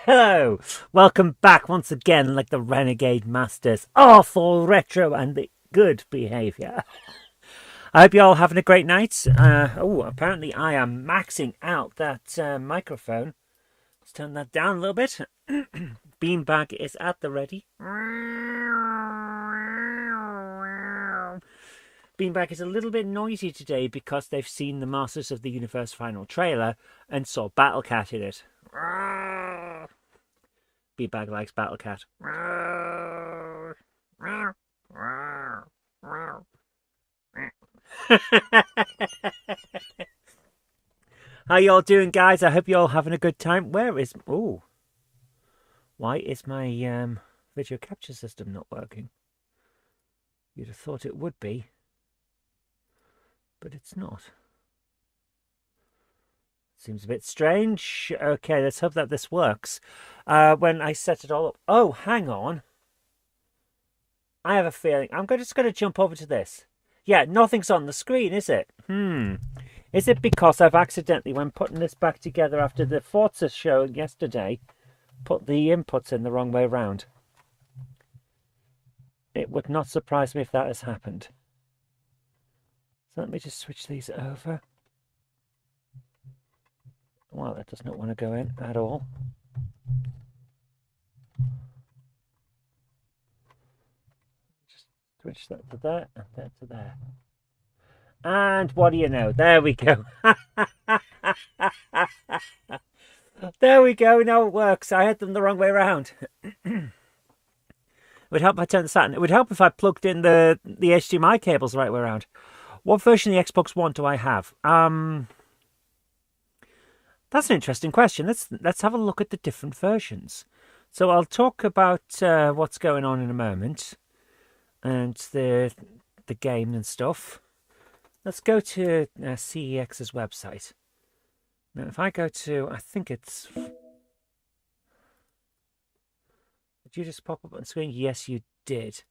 Hello, welcome back once again, like the Renegade Masters, awful retro and the good behaviour. I hope you're all having a great night. Apparently I am maxing out that microphone. Let's turn that down a little bit. Beanbag is at the ready. Beanbag is a little bit noisy today because they've seen the Masters of the Universe final trailer and saw Battle Cat in it. Beanbag likes Battle Cat. How y'all doing, guys? I hope you're all having a good time. Why is my video capture system not working? You'd have thought it would be, but it's not. Seems a bit strange. Okay, let's hope that this works. When I set it all up. Oh, hang on. I have a feeling. I'm just going to jump over to this. Yeah, nothing's on the screen, is it? Is it because I've accidentally, when putting this back together after the Forza show yesterday, put the inputs in the wrong way around? It would not surprise me if that has happened. So let me just switch these over. Well, that does not want to go in at all. Just switch that to there and that to there. And what do you know? There we go. There we go. Now it works. I had them the wrong way around. It would help if I turned the Saturn. It would help if I plugged in the HDMI cables the right way around. What version of the Xbox One do I have? That's an interesting question. Let's have a look at the different versions. So I'll talk about what's going on in a moment, and the game and stuff. Let's go to CEX's website. Now, if I go to, I think it's. Did you just pop up on the screen? Yes, you did.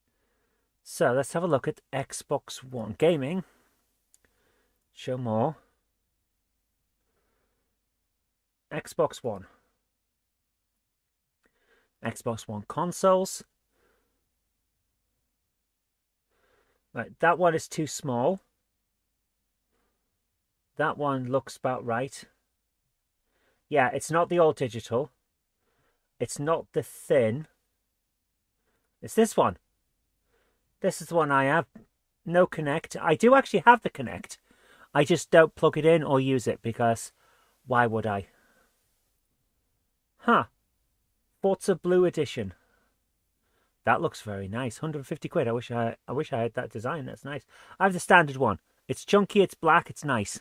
So let's have a look at Xbox One gaming. Show more. Xbox One. Xbox One consoles. Right, that one is too small. That one looks about right. Yeah, it's not the all digital. It's not the thin. It's this one. This is the one I have. No Connect. I do actually have the Connect. I just don't plug it in or use it because why would I? Huh. Forza Blue Edition. That looks very nice. 150 quid. I wish I had that design. That's nice. I have the standard one. It's chunky, it's black, it's nice.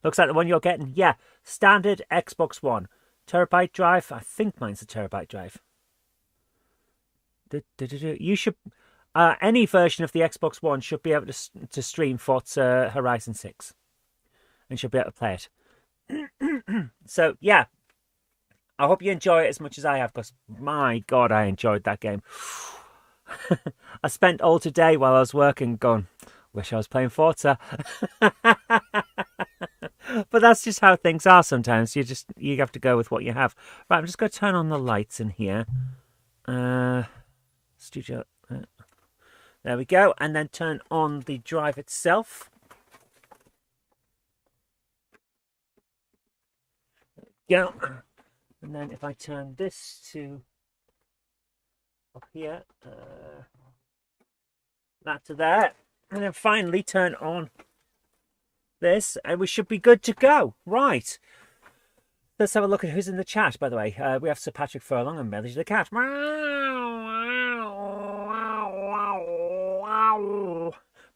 Looks like the one you're getting. Yeah, standard Xbox One. Terabyte drive. I think mine's a terabyte drive. You should... any version of the Xbox One should be able to stream Forza Horizon 6. And should be able to play it. So, yeah. I hope you enjoy it as much as I have, because my God, I enjoyed that game. I spent all today while I was working going, wish I was playing Forza. But that's just how things are sometimes. You have to go with what you have. Right, I'm just going to turn on the lights in here. Studio. There we go. And then turn on the drive itself. There we go. And then if I turn this to up here, that to there, and then finally turn on this, and we should be good to go. Right. Let's have a look at who's in the chat, by the way. We have Sir Patrick Furlong and Melody the Cat.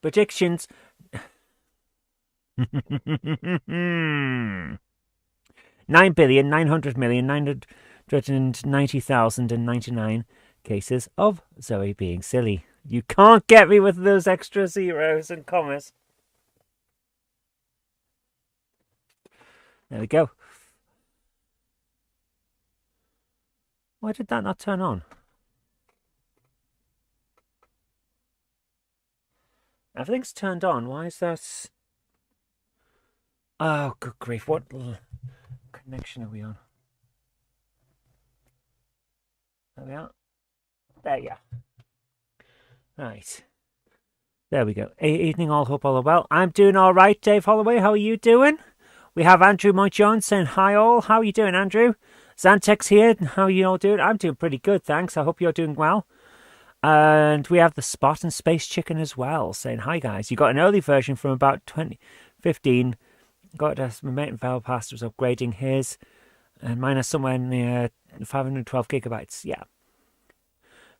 Predictions. 9,900,990,099 cases of Zoe being silly. You can't get me with those extra zeros and commas. There we go. Why did that not turn on? Everything's turned on. Why is that? Oh, good grief. What connection are we on? There we are. There you are. Right. There we go. Evening all, hope all are well. I'm doing all right, Dave Holloway. How are you doing? We have Andrew Mike Jones saying hi all. How are you doing, Andrew? Xantex here. How are you all doing? I'm doing pretty good, thanks. I hope you're doing well. And we have the Spot and Space Chicken as well, saying hi guys. You got an early version from about 2015. Got my mate in Valpast was upgrading his, and mine is somewhere near 512 gigabytes. Yeah.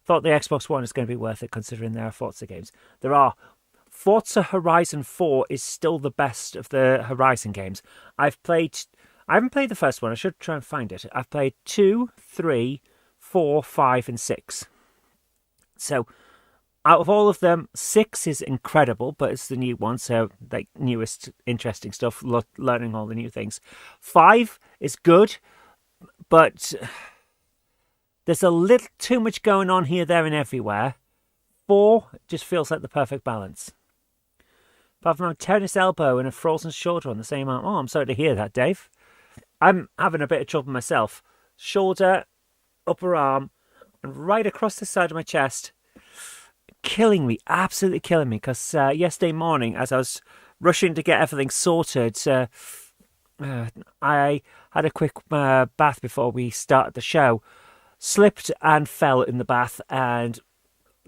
Thought the Xbox One is going to be worth it considering there are Forza games. There are. Forza Horizon 4 is still the best of the Horizon games. I haven't played the first one. I should try and find it. I've played 2, 3, 4, 5, and 6. So, out of all of them, 6 is incredible, but it's the new one, so like newest, interesting stuff, learning all the new things. 5 is good, but there's a little too much going on here, there, and everywhere. 4 just feels like the perfect balance. Apart from a tennis elbow and a frozen shoulder on the same arm. Oh, I'm sorry to hear that, Dave. I'm having a bit of trouble myself. Shoulder, upper arm, and right across the side of my chest. Killing me, absolutely killing me. Because yesterday morning, as I was rushing to get everything sorted, I had a quick bath before we started the show. Slipped and fell in the bath, and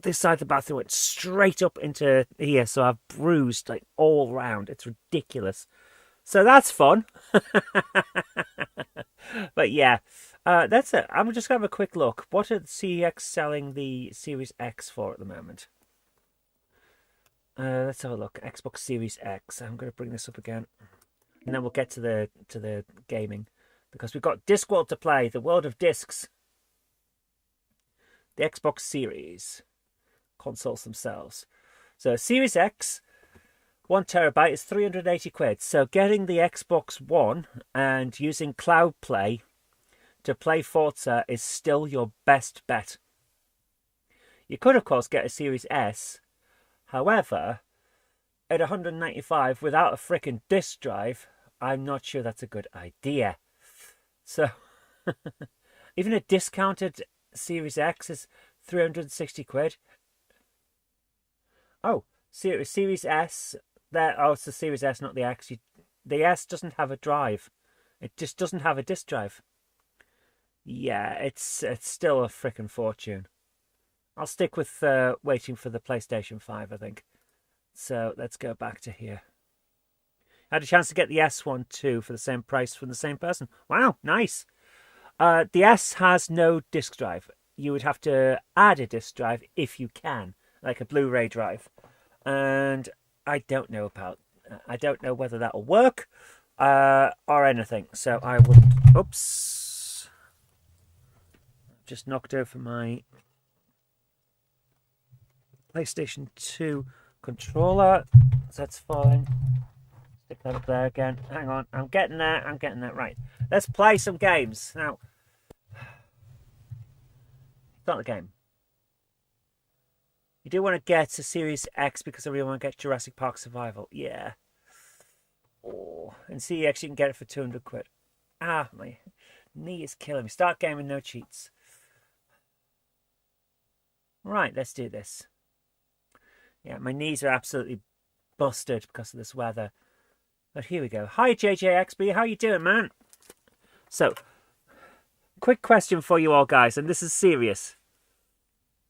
this side of the bathroom went straight up into here, so I've bruised like all round. It's ridiculous. So that's fun. But yeah, that's it. I'm just going to have a quick look. What are the CX selling the Series X for at the moment? Let's have a look. Xbox Series X. I'm going to bring this up again, and then we'll get to the gaming, because we've got Discworld to play. The world of discs. The Xbox Series consoles themselves. So Series X, 1 terabyte is 380 quid. So getting the Xbox One and using Cloud Play to play Forza is still your best bet. You could, of course, get a Series S. However, at 195 without a freaking disk drive, I'm not sure that's a good idea. So even a discounted Series X is 360 quid. Oh, Series S. It's the Series S, not the X. The S doesn't have a drive. It just doesn't have a disk drive. Yeah, it's still a freaking fortune. I'll stick with waiting for the PlayStation 5, I think. So let's go back to here. I had a chance to get the S one too for the same price from the same person. Wow, nice. The S has no disk drive. You would have to add a disk drive if you can, like a Blu-ray drive. And I don't know whether that'll work or anything. So I will. Oops! Just knocked over my PlayStation 2 controller. So that's fine. Stick that up there again. Hang on, I'm getting there. Right, let's play some games now. Start the game. You do want to get a Series X because I really want to get Jurassic Park Survival. Yeah. Oh, and CEX you can get it for 200 quid. Ah, my knee is killing me. Start game with no cheats. Right, let's do this. Yeah, my knees are absolutely busted because of this weather. But here we go. Hi, JJXB. How you doing, man? So, quick question for you all, guys, and this is serious.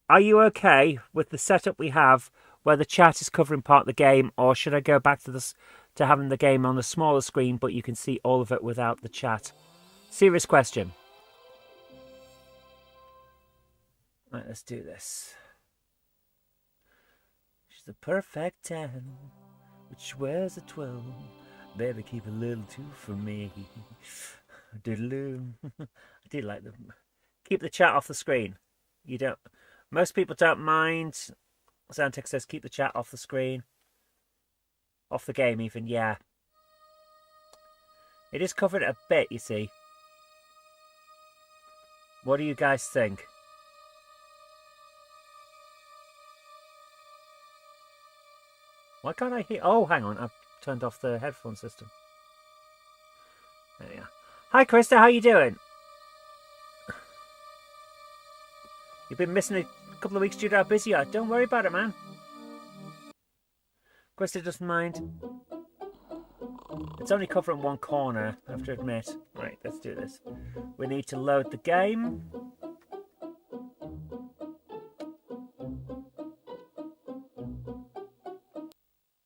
Are you okay with the setup we have where the chat is covering part of the game, or should I go back to this to having the game on the smaller screen but you can see all of it without the chat? Serious question. Right, let's do this. She's the perfect 10, which wears a 12. Baby, keep a little too for me. Doodaloo. I do like them. Keep the chat off the screen. You don't. Most people don't mind. Xantex says keep the chat off the screen. Off the game even, yeah. It is covered a bit, you see. What do you guys think? Why can't I hear? Oh, hang on. I've turned off the headphone system. There we are. Hi, Krista. How you doing? You've been missing a couple of weeks due to how busy you are. Don't worry about it, man. Krista doesn't mind. It's only covering one corner, I have to admit. Right, let's do this. We need to load the game.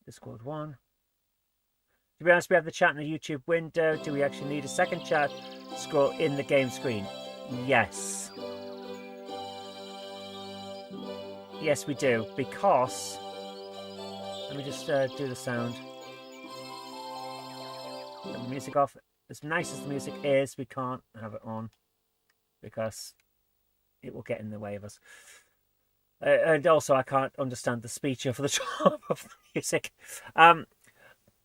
Discworld 1. To be honest, we have the chat in the YouTube window. Do we actually need a second chat scroll in the game screen? Yes. Yes, we do. Because... Let me just do the sound. Get the music off. As nice as the music is, we can't have it on. Because it will get in the way of us. And also, I can't understand the speech over the top of the music.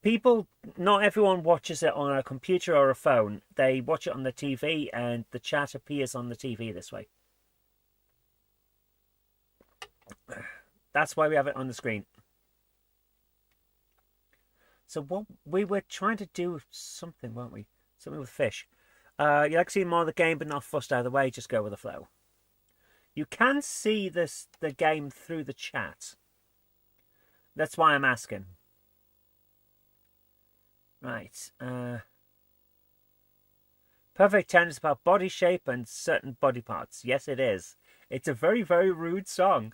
People, not everyone watches it on a computer or a phone. They watch it on the TV, and the chat appears on the TV this way. That's why we have it on the screen. So what we were trying to do something, weren't we? Something with fish. You like to see more of the game, but not fussed out of the way. Just go with the flow. You can see the game through the chat. That's why I'm asking. Right. Perfect 10 is about body shape and certain body parts. Yes, it is. It's a very, very rude song.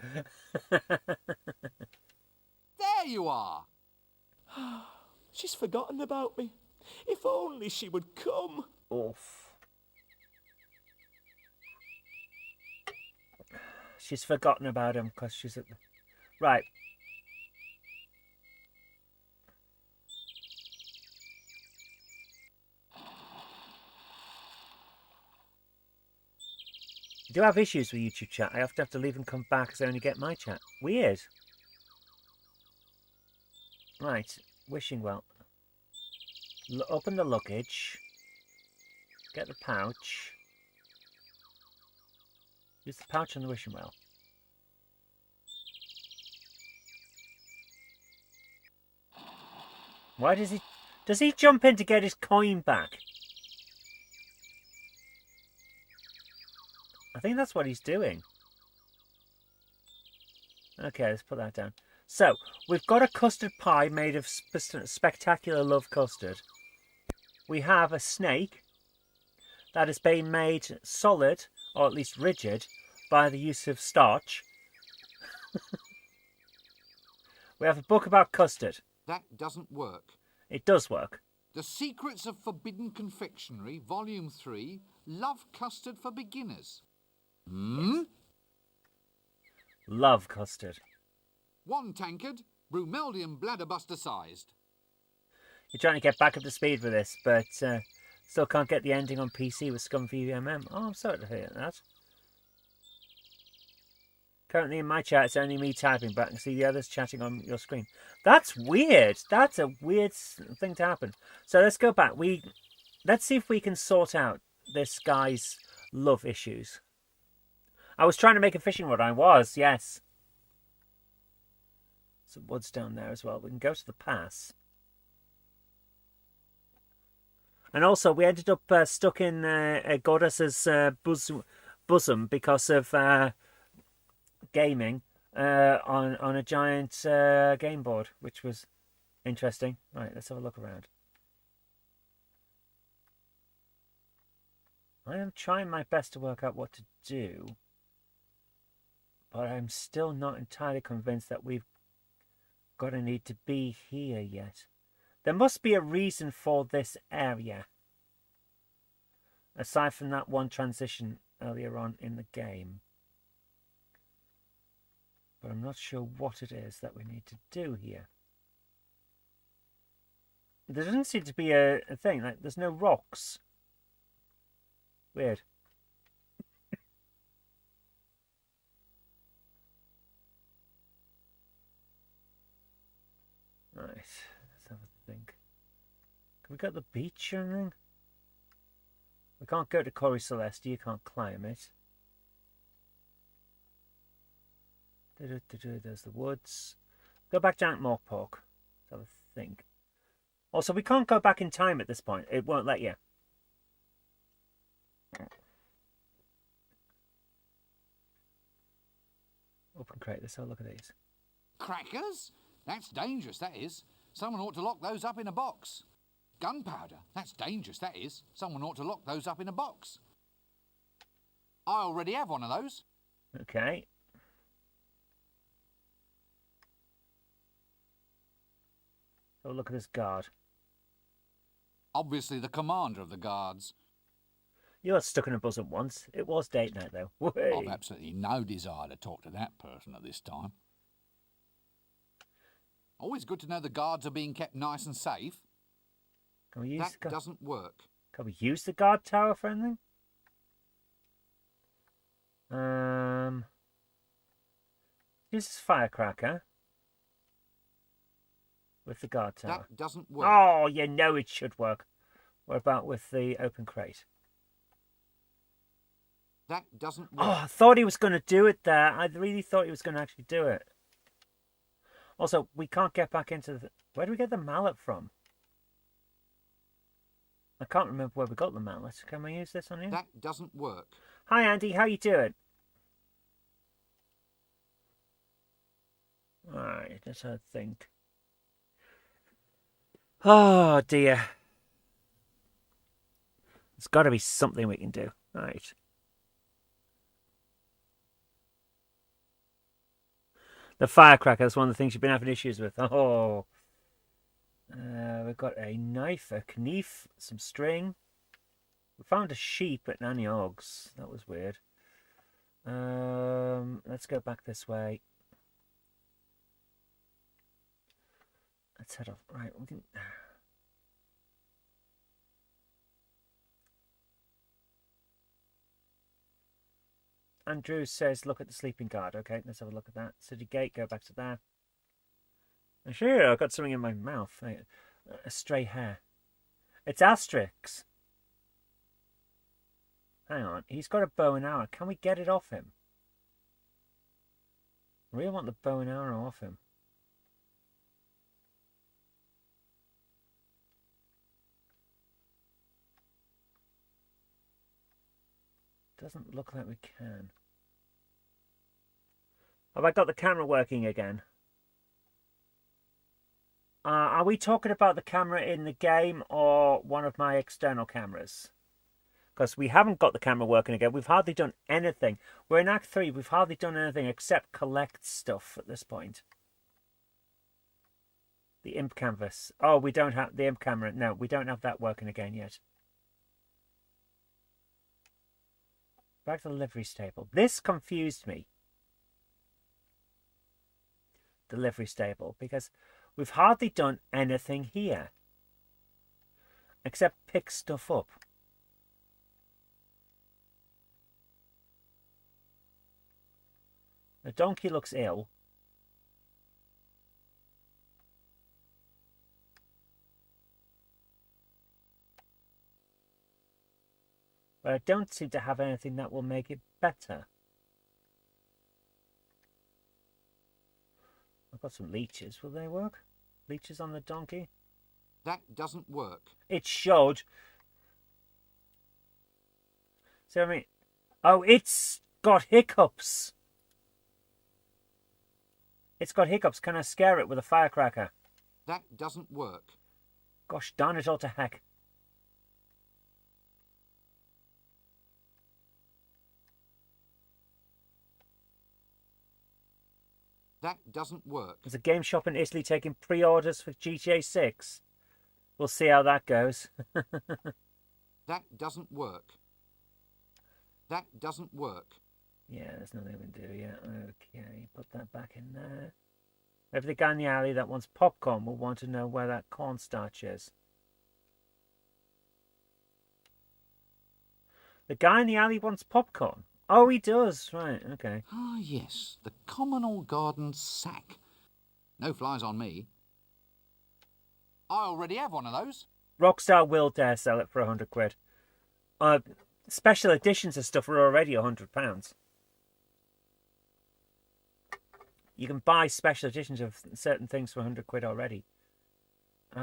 There you are. She's forgotten about me. If only she would come. Oof. She's forgotten about him because she's at the... Right. I do have issues with YouTube chat. I often have to leave and come back because I only get my chat. Weird. Right. Wishing well. Open the luggage. Get the pouch. Use the pouch on the wishing well. Why does he jump in to get his coin back? I think that's what he's doing. Okay, let's put that down. So, we've got a custard pie made of spectacular love custard. We have a snake that has been made solid, or at least rigid, by the use of starch. We have a book about custard. That doesn't work. It does work. The Secrets of Forbidden Confectionery, Volume 3, Love Custard for Beginners. Love custard. 1 tankard, Brumeldium bladderbuster sized. You're trying to get back up to speed with this, but still can't get the ending on PC with Scum VMM. Oh, I'm sorry to hear that. Currently in my chat, it's only me typing, but I can see the others chatting on your screen. That's weird. That's a weird thing to happen. So let's go back. Let's see if we can sort out this guy's love issues. I was trying to make a fishing rod. I was, yes. Some woods down there as well. We can go to the pass. And also, we ended up stuck in a goddess's bosom because of gaming on a giant game board, which was interesting. Right, let's have a look around. I am trying my best to work out what to do, but I'm still not entirely convinced that we've got a need to be here yet. There must be a reason for this area, aside from that one transition earlier on in the game. But I'm not sure what it is that we need to do here. There doesn't seem to be a thing. Like, there's no rocks. Weird. Right, let's have a think. Can we go to the beach or anything? We can't go to Corey Celeste. You can't climb it. There's the woods. Go back down at Morkpork. Let's have a think. Also, we can't go back in time at this point. It won't let you. Open crate. Let's have a look at these. Crackers? That's dangerous, that is. Someone ought to lock those up in a box. Gunpowder? That's dangerous, that is. Someone ought to lock those up in a box. I already have one of those. Okay. So look at this guard. Obviously the commander of the guards. You got stuck in a buzz at once. It was date night, though. Whey. I've absolutely no desire to talk to that person at this time. Always good to know the guards are being kept nice and safe. Can we use That doesn't work. Can we use the guard tower for anything? Use this firecracker with the guard tower. That doesn't work. Oh, you know it should work. What about with the open crate? That doesn't work. Oh, I thought he was going to do it there. I really thought he was going to actually do it. Also, we can't get back into the... Where do we get the mallet from? I can't remember where we got the mallet. Can we use this on you? That doesn't work. Hi, Andy. How you doing? Alright, let's have a think. Oh, dear. There's got to be something we can do. Right. The firecracker is one of the things you've been having issues with. Oh. We've got a knife, a knife, some string. We found a sheep at Nanny Ogg's. That was weird. Let's go back this way. Let's head off. Right, we can... Andrew says, look at the sleeping guard. Okay, let's have a look at that. City gate, go back to there. Sure, I've got something in my mouth. A stray hair. It's Asterix. Hang on, he's got a bow and arrow. Can we get it off him? I really want the bow and arrow off him. Doesn't look like we can. Have I got the camera working again? Are we talking about the camera in the game or one of my external cameras? Because we haven't got the camera working again. We've hardly done anything. We're in Act 3. We've hardly done anything except collect stuff at this point. The imp canvas. Oh, we don't have the imp camera. No, we don't have that working again yet. Back to the livery stable. This confused me. The livery stable. Because we've hardly done anything here. Except pick stuff up. The donkey looks ill. But I don't seem to have anything that will make it better. I've got some leeches. Will they work? Leeches on the donkey? That doesn't work. It should. So, I mean... Oh, it's got hiccups. It's got hiccups. Can I scare it with a firecracker? That doesn't work. Gosh darn it all to heck. That doesn't work. There's a game shop in Italy taking pre-orders for GTA 6. We'll see how that goes. That doesn't work. That doesn't work. Yeah, there's nothing we can do yet. Okay, put that back in there. Maybe the guy in the alley that wants popcorn will want to know where that cornstarch is. The guy in the alley wants popcorn. Oh, he does. Right, okay. Ah, yes, the communal garden sack. No flies on me. I already have one of those. Rockstar will dare sell it for £100. Special editions of stuff are already £100. You can buy special editions of certain things for £100 already. Is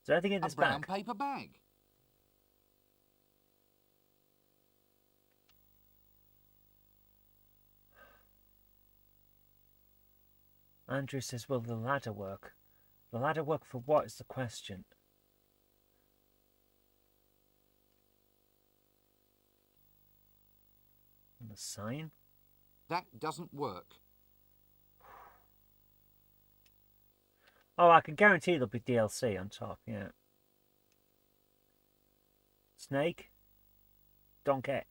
there anything in this bag? A brown bag? paper bag. Andrew says, will the ladder work? The ladder work for what is the question? And the sign? That doesn't work. Oh, I can guarantee there'll be DLC on top, yeah. Snake? Donkey.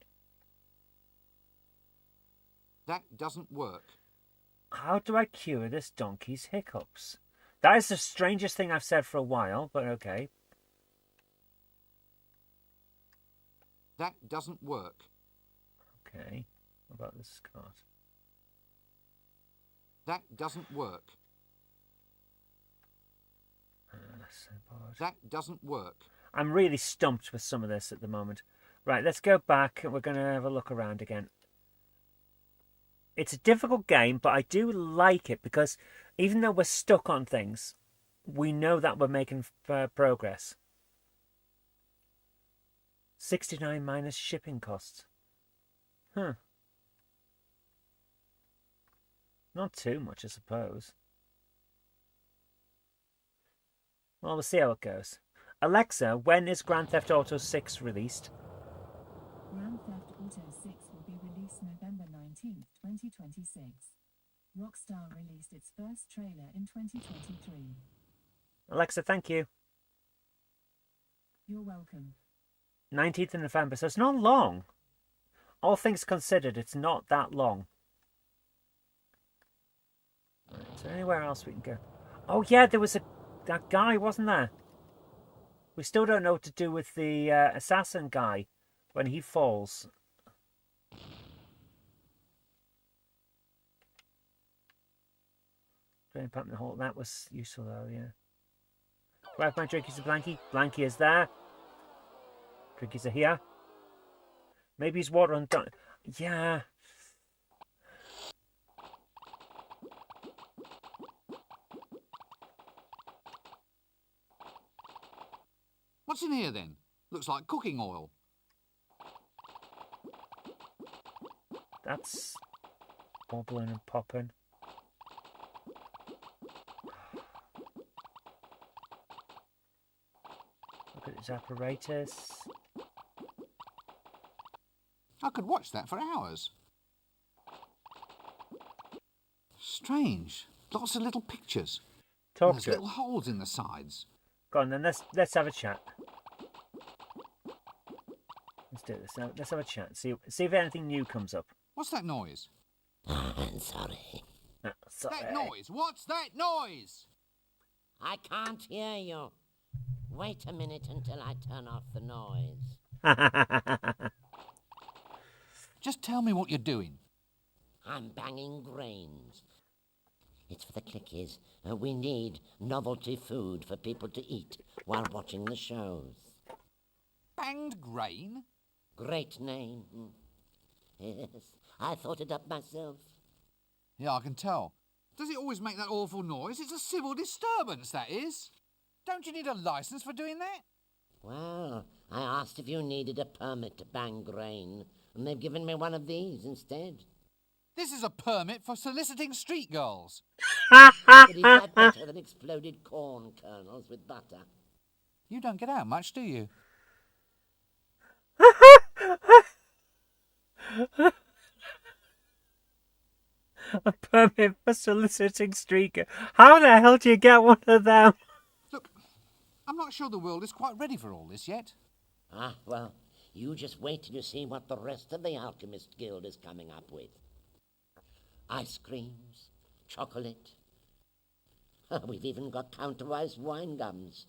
That doesn't work. How do I cure this donkey's hiccups? That is the strangest thing I've said for a while, but okay. That doesn't work. Okay. What about this card? That doesn't work. That doesn't work. I'm really stumped with some of this at the moment. Right, let's go back and we're going to have a look around again. It's a difficult game, but I do like it because even though we're stuck on things, we know that we're making progress. 69 minus shipping costs. Huh. Not too much, I suppose. Well, we'll see how it goes. Alexa, when is Grand Theft Auto 6 released? Grand Theft Auto 6 will be released November 19th, 2026. Rockstar released its first trailer in 2023. Alexa, thank you. You're welcome. 19th of November, so it's not long. All things considered, it's not that long. Right, is there anywhere else we can go? Oh yeah, there was that guy, wasn't there? We still don't know what to do with the assassin guy when he falls. Drain pipe in the hole. That was useful though, yeah. Do I have my drinkies to Blanky? Blanky is there. Drinkies are here. Maybe he's water undone. Yeah. What's in here then? Looks like cooking oil. That's bubbling and popping. Look at his apparatus. I could watch that for hours. Strange. Lots of little pictures. Talk There's to little it. holes in the sides. Go on then, let's have a chat. Let's do this. Now, let's have a chat. See if anything new comes up. What's that noise? Sorry. Sorry. That noise! What's that noise? I can't hear you. Wait a minute until I turn off the noise. Just tell me what you're doing. I'm banging grains. It's for the clickies. We need novelty food for people to eat while watching the shows. Banged grain? Great name. Yes, I thought it up myself. Yeah, I can tell. Does it always make that awful noise? It's a civil disturbance, that is. Don't you need a licence for doing that? Well, I asked if you needed a permit to bang grain, and they've given me one of these instead. This is a permit for soliciting street girls. But is that better than exploded corn kernels with butter? You don't get out much, do you? A permit for soliciting streaker. How the hell do you get one of them? Look, I'm not sure the world is quite ready for all this yet. Ah, well, you just wait till you see what the rest of the Alchemist Guild is coming up with. Ice creams, chocolate. We've even got counterized wine gums.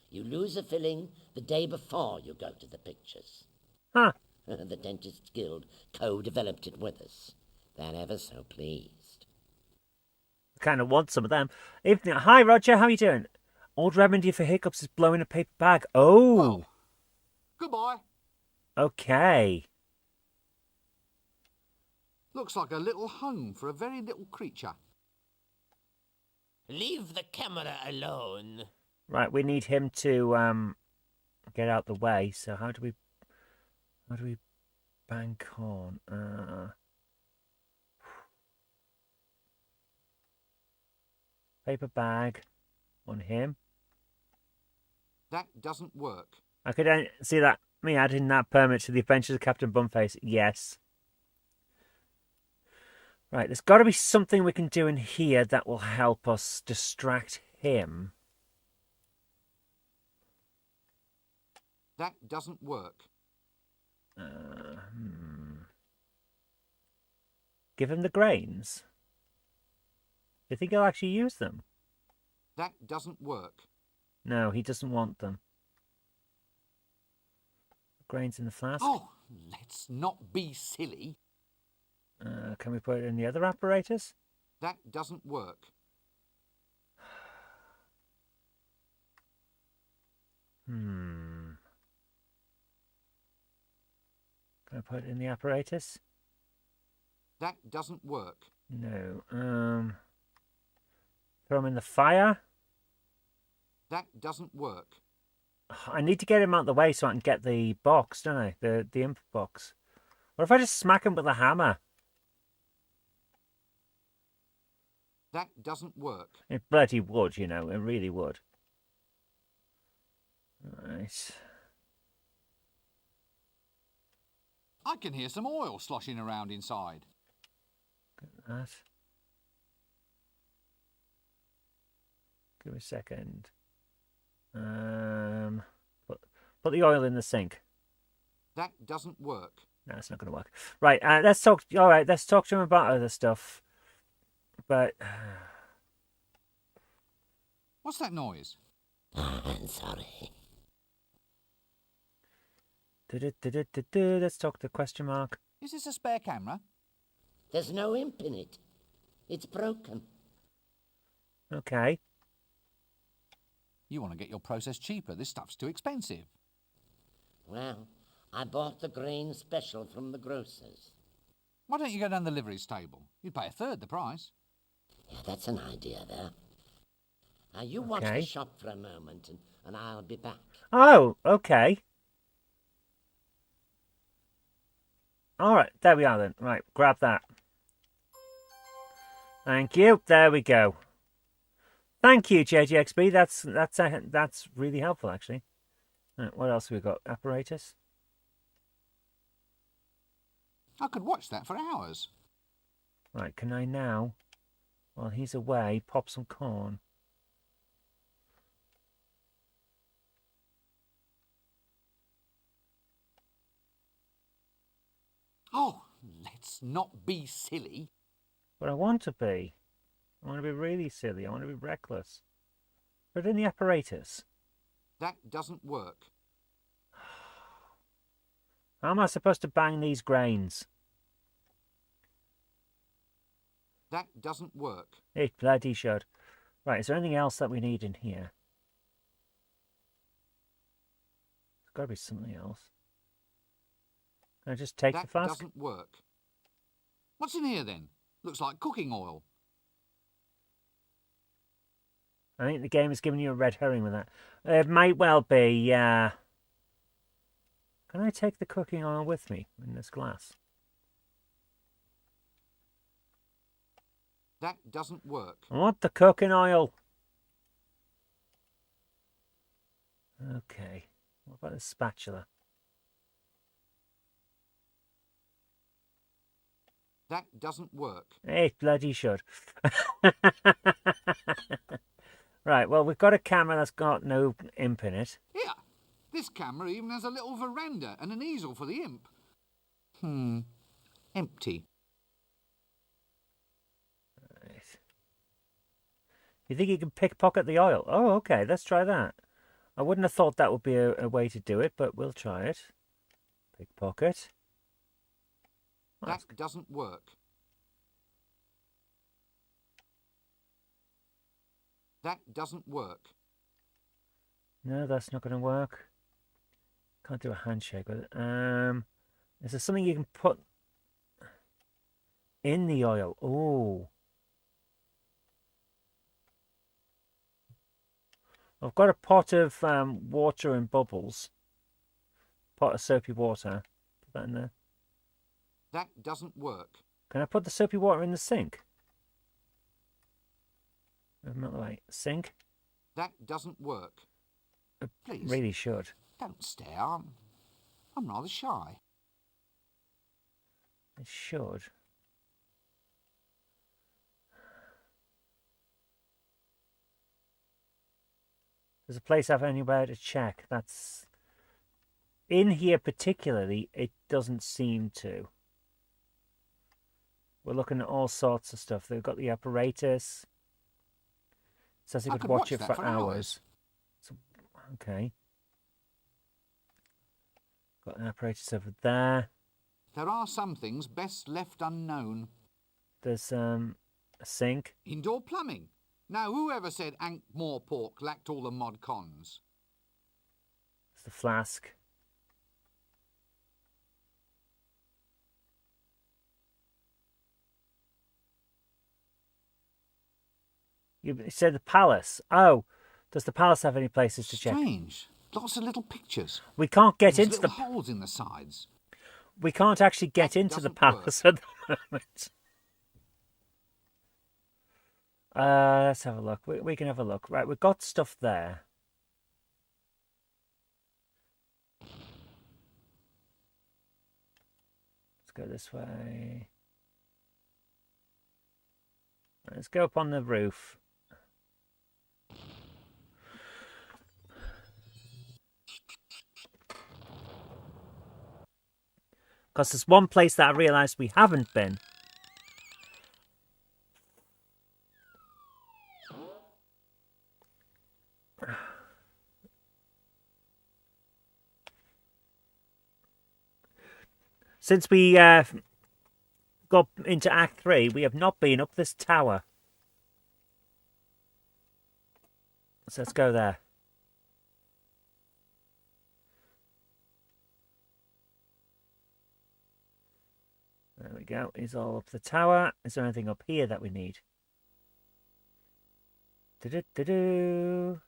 You lose a filling the day before you go to the pictures. Huh. The Dentists Guild co-developed it with us. They're ever so pleased. I kind of want some of them. Evening. Hi, Roger. How are you doing? Old remedy for hiccups is blowing a paper bag. Oh. Well, goodbye. Okay. Looks like a little home for a very little creature. Leave the camera alone. Right, we need him to get out the way. So how do we bang corn? paper bag on him. That doesn't work. I could see that me adding that permit to the Adventures of Captain Bumface. Yes. Right, there's got to be something we can do in here that will help us distract him. That doesn't work. Give him the grains. Do you think he'll actually use them? That doesn't work. No, he doesn't want them. Grains in the flask. Oh, let's not be silly. Can we put it in the other apparatus? That doesn't work. Can I put it in the apparatus? That doesn't work. No. Throw him in the fire? That doesn't work. I need to get him out of the way so I can get the box, don't I? The imp box. What if I just smack him with a hammer? That doesn't work. It bloody would, you know. It really would. Right. I can hear some oil sloshing around inside. Get that. Give me a second. Put the oil in the sink. That doesn't work. No, it's not going to work. Right, let's talk. All right, let's talk to him about other stuff. But What's that noise? I'm sorry. Let's talk to question mark. Is this a spare camera? There's no imp in it. It's broken. Okay. You want to get your process cheaper. This stuff's too expensive. Well, I bought the grain special from the grocer's. Why don't you go down the livery stable? You'd pay a third the price. Yeah, that's an idea there. You watch Okay. the shop for a moment and I'll be back. Oh, okay. All right, there we are then. Right, grab that. Thank you. There we go. Thank you, JGXB. That's really helpful, actually. Right, what else have we got? Apparatus. I could watch that for hours. Right, can I now, while he's away, pop some corn? Oh, let's not be silly. But I want to be. I want to be really silly. I want to be reckless. Put it in the apparatus. That doesn't work. How am I supposed to bang these grains? That doesn't work. It bloody should. Right, is there anything else that we need in here? There's got to be something else. Can I just take the That flask? doesn't work. What's in here then? Looks like cooking oil. I think the game is giving you a red herring with that. It might well be, yeah. Can I take the cooking oil with me in this glass? That doesn't work. I want the cooking oil. Okay. What about the spatula? That doesn't work. It bloody should. Right, well, we've got a camera that's got no imp in it. Here, this camera even has a little veranda and an easel for the imp. Empty. Right. You think you can pickpocket the oil? Oh, okay, let's try that. I wouldn't have thought that would be a way to do it, but we'll try it. Pickpocket. That doesn't work. That doesn't work. No, that's not going to work. Can't do a handshake with it. Is there something you can put in the oil? Oh. I've got a pot of water and bubbles. Pot of soapy water. Put that in there. That doesn't work. Can I put the soapy water in the sink? Move them out of the way. Sink? That doesn't work. Please, Really should. don't stare. I'm rather shy. It should. There's a place I've anywhere to check. That's... In here particularly, it doesn't seem to. We're looking at all sorts of stuff. They've got the apparatus. It says you could watch it for hours. So, okay. Got an apparatus over there. There are some things best left unknown. There's a sink. Indoor plumbing. Now, whoever said Ankh-More pork lacked all the mod cons? There's the flask. You said the palace. Oh, does the palace have any places to check? Strange. Lots of little pictures. We can't get There's into little the... holes in the sides. We can't actually get That into the doesn't palace at the moment. Let's have a look. We can have a look. Right, we've got stuff there. Let's go this way. Let's go up on the roof. Because there's one place that I realised we haven't been. Since we got into Act 3, we have not been up this tower. So let's go there. There we go. He's all up the tower. Is there anything up here that we need? Do-do-do-do.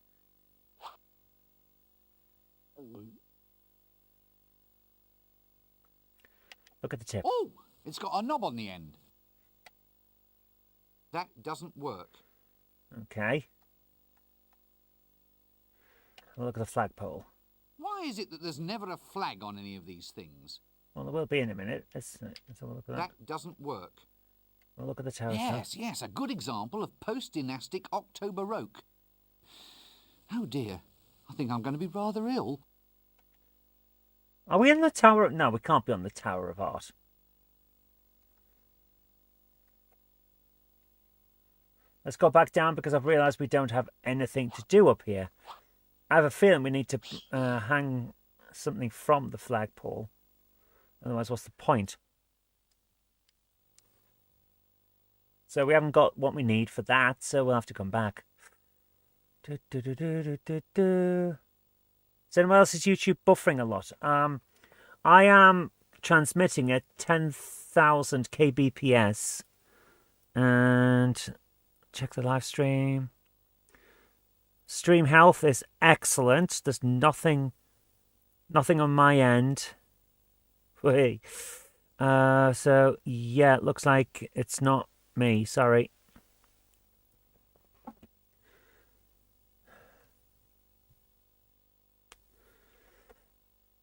Look at the tip. Oh, it's got a knob on the end. That doesn't work. Okay. Look at the flagpole. Why is it that there's never a flag on any of these things? Well, there will be in a minute. Let's have a look at that. That doesn't work. We'll look at the tower. Yes, a good example of post-dynastic October Baroque. Oh dear, I think I'm going to be rather ill. Are we in the Tower? No, we can't be on the Tower of Art. Let's go back down because I've realised we don't have anything to do up here. I have a feeling we need to hang something from the flagpole. Otherwise, what's the point? So we haven't got what we need for that, so we'll have to come back. Is anyone else's YouTube buffering a lot? I am transmitting at 10,000 kbps. And check the live stream. Stream health is excellent. There's nothing on my end. Wait. So yeah, it looks like it's not me. Sorry.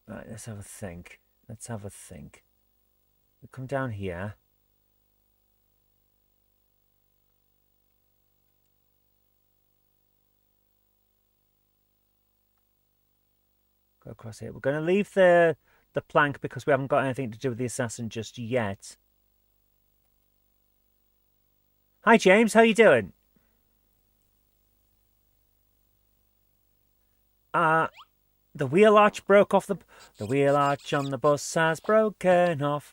Right, let's have a think. We come down here. Go across here. We're going to leave the plank because we haven't got anything to do with the assassin just yet. Hi, James. How you doing? The wheel arch broke off the wheel arch on the bus has broken off.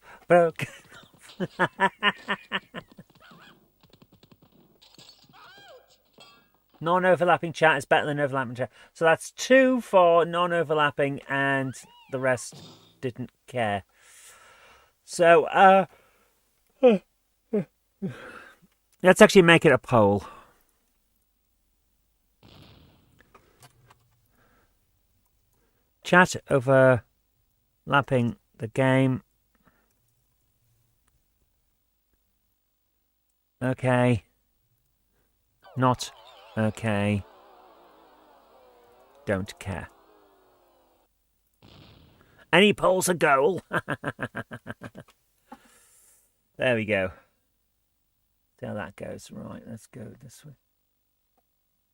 Non-overlapping chat is better than overlapping chat. So that's 2 for non-overlapping and the rest didn't care. So, let's actually make it a poll. Chat overlapping the game. Okay. Not Okay. Don't care. Any pole's a goal. There we go. See how that goes. Right, let's go this way.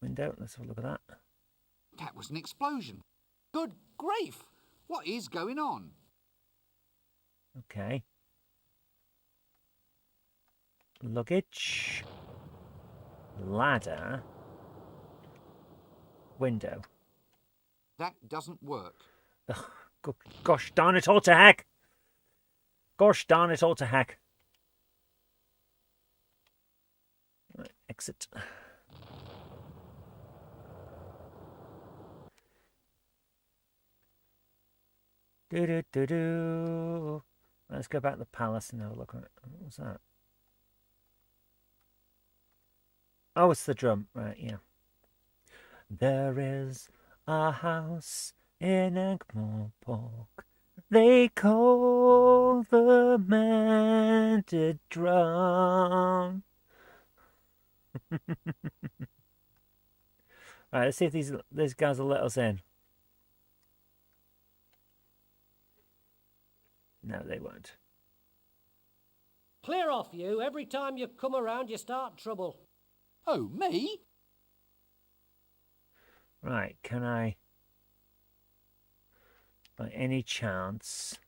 Window, let's have a look at that. That was an explosion. Good grief! What is going on? Okay. Luggage. Ladder. Window. That doesn't work. Ugh, gosh darn it all to heck! Gosh darn it all to heck. Right, exit. Do. Let's go back to the palace and have a look at it. What was that? Oh, it's the drum. Right, yeah. There is a house in Ankh-Morpork. They call the mended drum. Right, let's see if these guys will let us in. No, they won't. Clear off, you. Every time you come around, you start trouble. Oh, me? Right, can I, by any chance,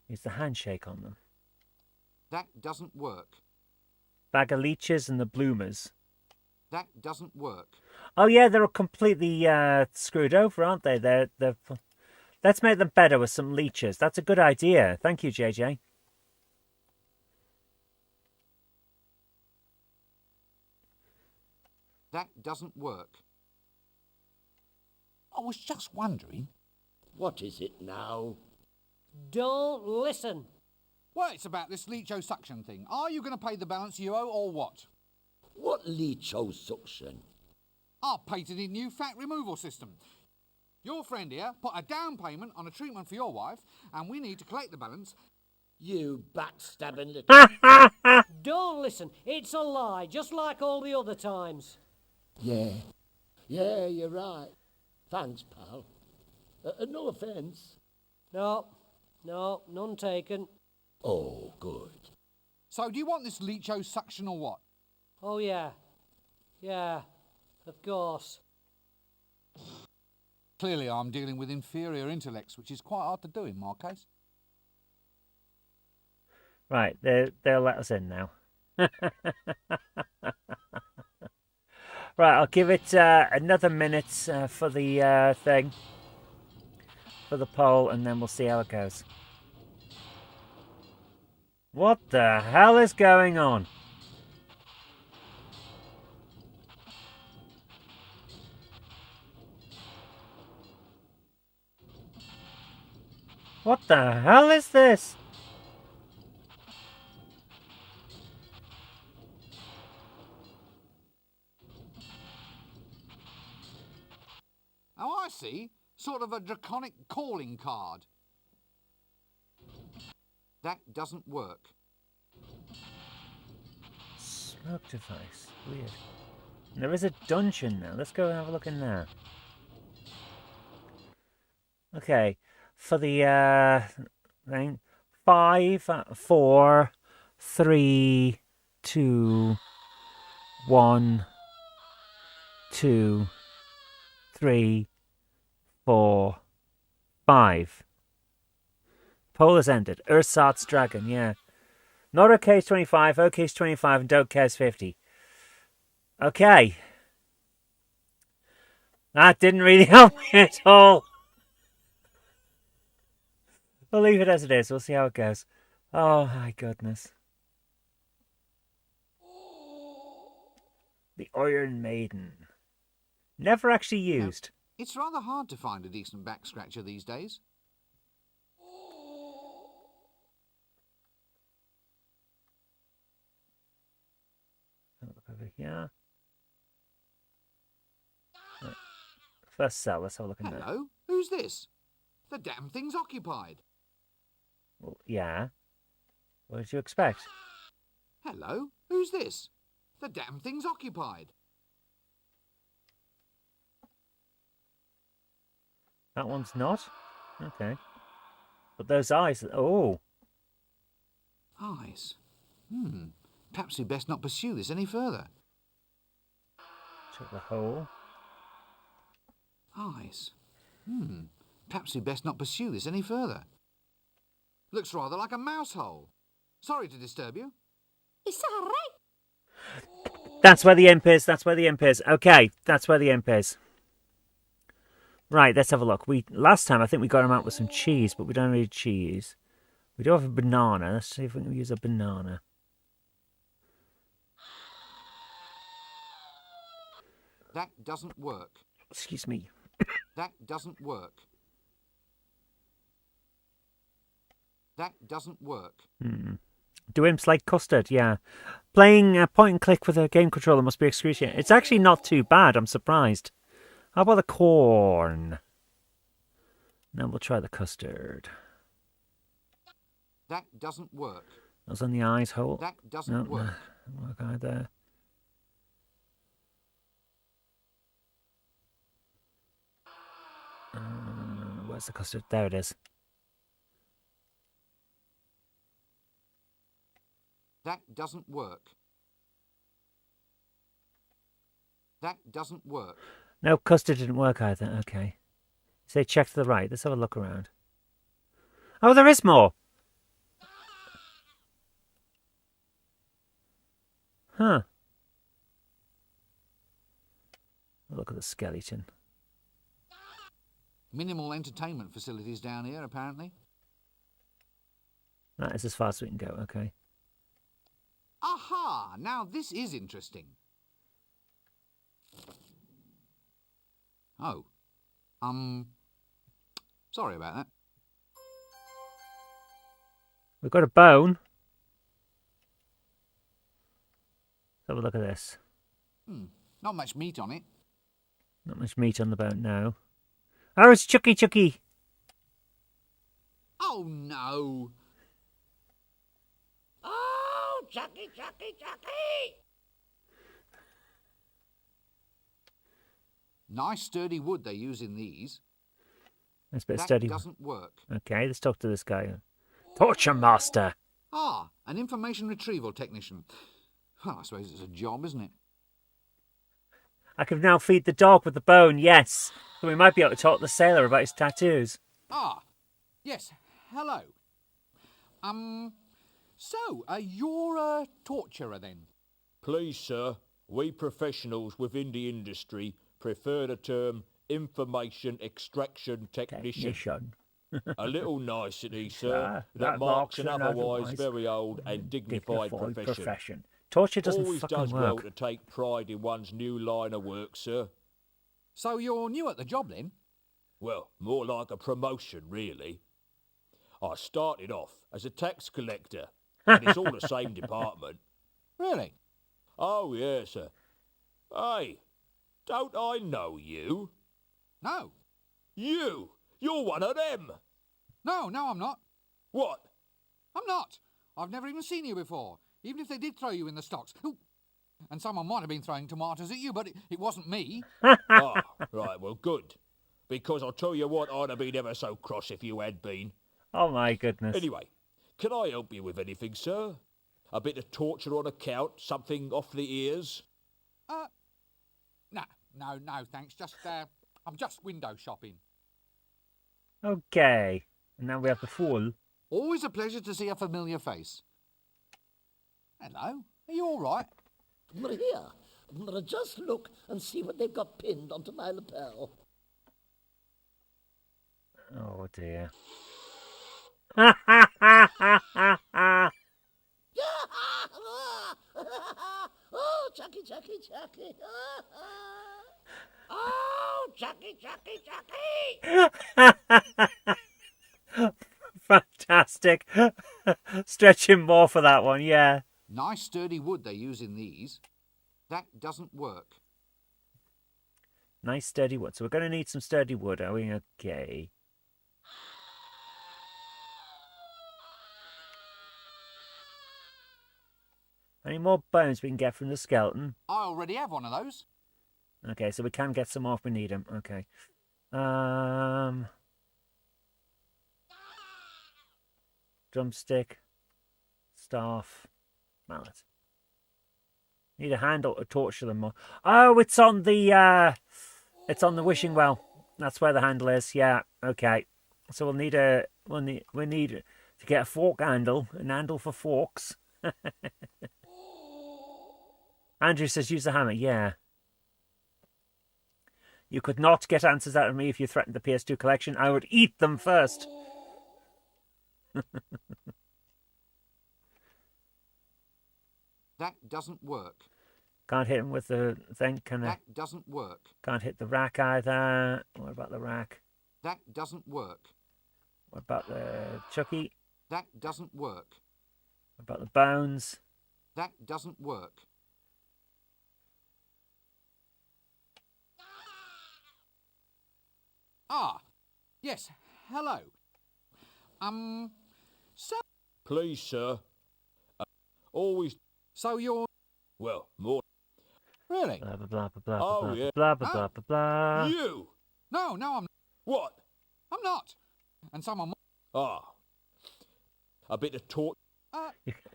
use the handshake on them? That doesn't work. Bag of leeches and the bloomers. That doesn't work. Oh yeah, they're completely screwed over, aren't they? They're. Let's make them better with some leeches. That's a good idea. Thank you, JJ. That doesn't work. I was just wondering. What is it now? Don't listen. Well, it's about this leecho-suction thing. Are you going to pay the balance you owe or what? What leecho-suction? Our patented new fat removal system. Your friend here put a down payment on a treatment for your wife, and we need to collect the balance. You backstabbing little... Don't listen. It's a lie, just like all the other times. Yeah, you're right. Thanks, pal. No offence. No, none taken. Oh, good. So do you want this leecho-suction or what? Oh, yeah, of course. Clearly I'm dealing with inferior intellects, which is quite hard to do in my case. Right, they'll let us in now. Right, I'll give it another minute for the thing, for the poll, and then we'll see how it goes. What the hell is going on? What the hell is this? Oh, I see. Sort of a draconic calling card. That doesn't work. Smoke device. Weird. And there is a dungeon now. Let's go and have a look in there. Okay. For the thing. 5, 4, 3, 2, 1, 2, 3, 4, 5. Poll has ended. Ursat's Dragon, yeah. Not OK's 25, OK's 25, and Don't Care's 50. Okay. That didn't really help me at all. We'll leave it as it is. We'll see how it goes. Oh, my goodness. The Iron Maiden. Never actually used. It's rather hard to find a decent back scratcher these days. Look over here. Right. First cell. Let's have a look in there. Hello? Who's this? The damn thing's occupied. Well, yeah. What did you expect? Hello? Who's this? The damn thing's occupied. That one's not? Okay. But those eyes... Oh. Eyes. Perhaps we'd best not pursue this any further. Check the hole. Eyes. Perhaps we'd best not pursue this any further. Looks rather like a mouse hole. Sorry to disturb you. It's all right. That's where the imp is. That's where the imp is. Okay, that's where the imp is. Right, let's have a look. Last time I think we got him out with some cheese, but we don't need cheese. We do have a banana. Let's see if we can use a banana. That doesn't work. Excuse me. That doesn't work. That doesn't work. Do imps like custard? Yeah. Playing point and click with a game controller must be excruciating. It's actually not too bad. I'm surprised. How about the corn? Now we'll try the custard. That doesn't work. That was on the eyes hole. That doesn't work. No, work either. Where's the custard? There it is. That doesn't work. That doesn't work. No, custard didn't work either. Okay. Say check to the right. Let's have a look around. Oh, there is more. Huh. Look at the skeleton. Minimal entertainment facilities down here, apparently. That is as far as we can go. Okay. Aha! Now this is interesting. Oh. Sorry about that. We've got a bone. Let's have a look at this. Not much meat on it. Not much meat on the bone, no. Oh, it's Chucky. Oh, no. Oh, Chucky! Nice sturdy wood they use in these. That's a bit That steady. doesn't work. Okay, let's talk to this guy. Torture Master. Ah, an information retrieval technician. Well, I suppose it's a job, isn't it? I can now feed the dog with the bone, yes. So we might be able to talk to the sailor about his tattoos. Ah, yes. Hello. You're a torturer then? Please, sir, we professionals within the industry prefer the term information extraction technician. A little nicety, sir, that marks an otherwise very old and dignified profession. Torture doesn't Always fucking does well work. to take pride in one's new line of work, sir. So you're new at the job then? Well, more like a promotion, really. I started off as a tax collector, and it's all the same department. Really? Oh, yes, sir. Hey, don't I know you? No. You're one of them. No, I'm not. What? I'm not. I've never even seen you before, even if they did throw you in the stocks. Ooh. And someone might have been throwing tomatoes at you, but it wasn't me. Ah, right, well, good. Because I'll tell you what, I'd have been ever so cross if you had been. Oh my goodness. Anyway, can I help you with anything, sir? A bit of torture on account, something off the ears? No, thanks. I'm just window shopping. Okay. And now we have the fool. Always a pleasure to see a familiar face. Hello, are you all right? Here, just look and see what they've got pinned onto my lapel. Oh dear. Oh, Chucky! Oh, Chucky! Fantastic. Stretching more for that one, yeah. Nice sturdy wood they use in these. That doesn't work. Nice sturdy wood. So we're going to need some sturdy wood, are we? Okay. Any more bones we can get from the skeleton? I already have one of those. Okay, so we can get some more if we need them. Okay. Drumstick. Staff. Mallet. Need a handle to torture them more. Oh, it's on the wishing well. That's where the handle is. Yeah. Okay. So we'll need to get a fork handle, an handle for forks. Andrew says use the hammer. Yeah. You could not get answers out of me if you threatened the PS2 collection. I would eat them first. That doesn't work. Can't hit him with the thing, can I? That doesn't work. Can't hit the rack either. What about the rack? That doesn't work. What about the Chucky? That doesn't work. What about the bones? That doesn't work. Ah, yes, hello. So... Please, sir. Always... So you're... Well, more... Really? Blah, blah, blah, blah, blah, Oh, blah, yeah. blah, blah, blah, blah, blah. You! No, I'm... What? I'm not. And someone... Ah. A bit of torture.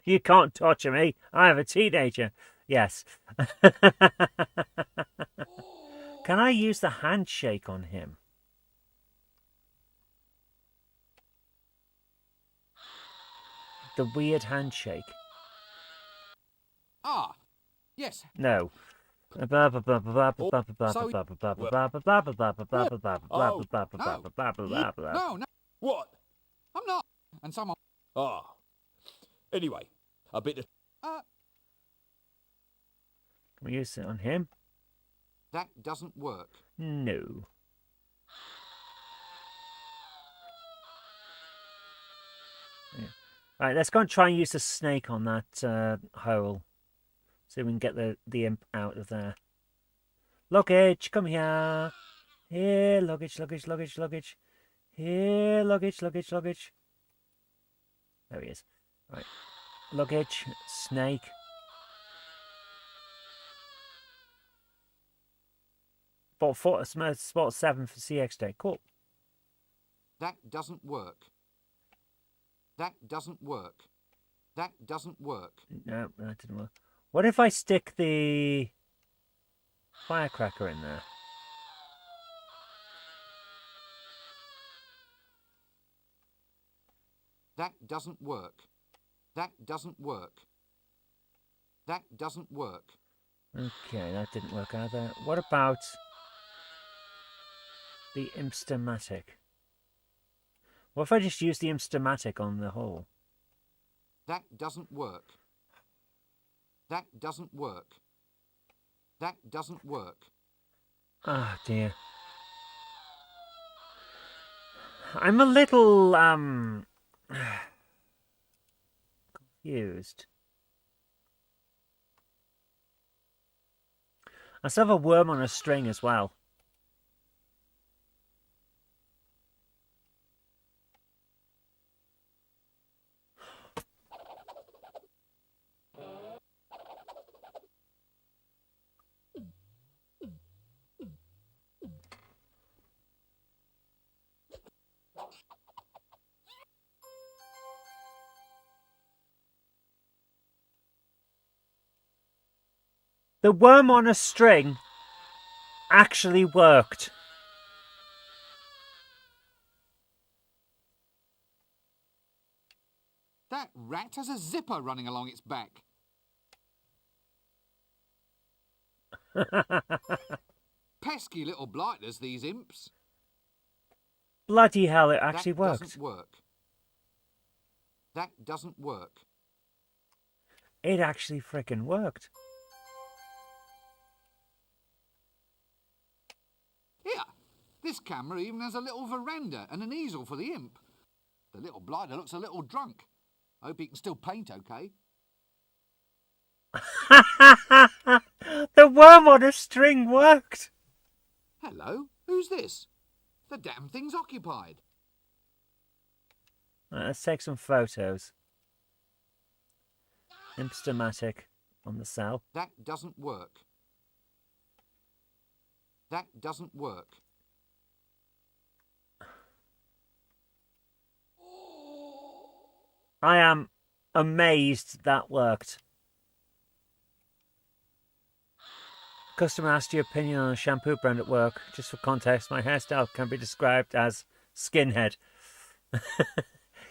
You can't torture me. I am a teenager. Yes. Can I use the handshake on him? The weird handshake. Ah, yes. No. Blah blah blah blah blah blah blah So- blah blah blah blah blah blah blah blah blah blah blah blah blah blah blah blah blah blah. No, What? I'm not. And someone... Ah. Anyway, a bit of... Can we use it on him? That doesn't work. No. Yeah. Right, let's go and try and use the snake on that hole. So we can get the imp out of there. Luggage, come here. Here, luggage, luggage, luggage, luggage. Here, luggage, luggage, luggage. There he is. Right. Luggage, snake. Spot 7 for CX Day. Cool. That doesn't work. That doesn't work. That doesn't work. No, that didn't work. What if I stick the firecracker in there? That doesn't work. That doesn't work. That doesn't work. Okay, that didn't work either. What about the Imstomatic? What if I just use the Imstomatic on the hole? That doesn't work. That doesn't work. That doesn't work. Ah, dear. I'm a little, confused. I still have a worm on a string as well. The worm on a string actually worked. That rat has a zipper running along its back. Pesky little blighters, these imps. Bloody hell, it actually That worked. doesn't work. That doesn't work. It actually frickin' worked. Here, this camera even has a little veranda and an easel for the imp. The little blighter looks a little drunk. Hope he can still paint okay. The worm on a string worked. Hello, who's this? The damn thing's occupied. Right, let's take some photos. Imstomatic. on the cell. That doesn't work. That doesn't work. I am amazed that worked. Customer asked your opinion on a shampoo brand at work. Just for context, my hairstyle can be described as skinhead.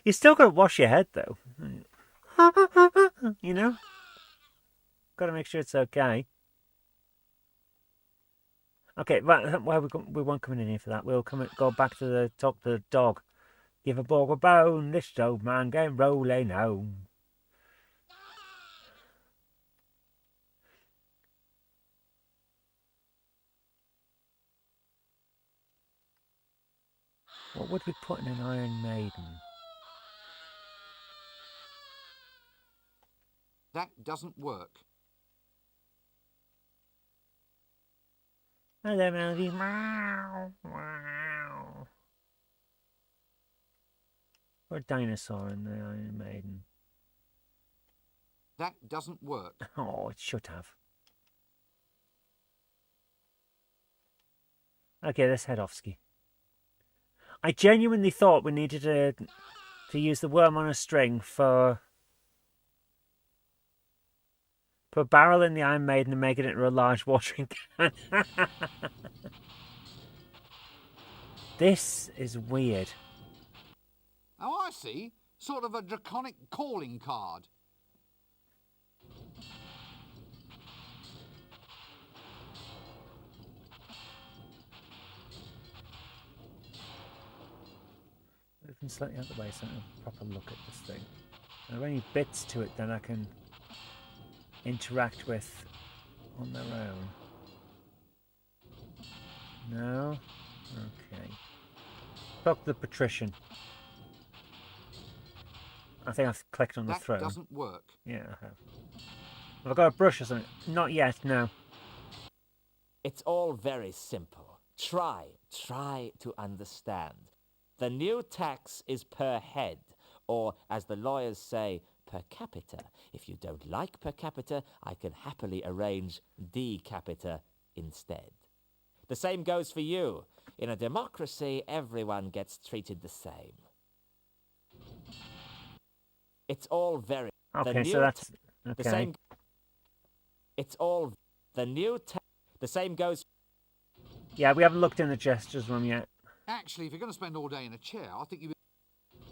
You still got to wash your head, though. You know? Got to make sure it's okay. Okay, right, well, we won't come in here for that. We'll go back to the talk to the dog. Give a dog a bone, this old man going rolling home. What would we put in an Iron Maiden? That doesn't work. Hello, Melody. Meow, meow. Or a dinosaur in the Iron Maiden. That doesn't work. Oh, it should have. Okay, let's head off, Ski. I genuinely thought we needed to use the worm on a string for a barrel in the Iron Maiden and making it into a large watering can. This is weird. Oh, I see. Sort of a draconic calling card. Move them slightly out of the way so I can have a proper look at this thing. Are there any bits to it that I can interact with on their own? No? Okay. Talk to the patrician. I think I've clicked on the throne. That doesn't work. Yeah, I have. Have I got a brush or something? Not yet, no. It's all very simple. Try to understand. The new tax is per head, or as the lawyers say, per capita. If you don't like per capita, I can happily arrange D capita instead. The same goes for you. In a democracy, everyone gets treated the same. It's all very... Okay, so that's... Okay. The same... It's all... The new tax... The same goes... Yeah, we haven't looked in the gestures room yet. Actually, if you're going to spend all day in a chair, I think you...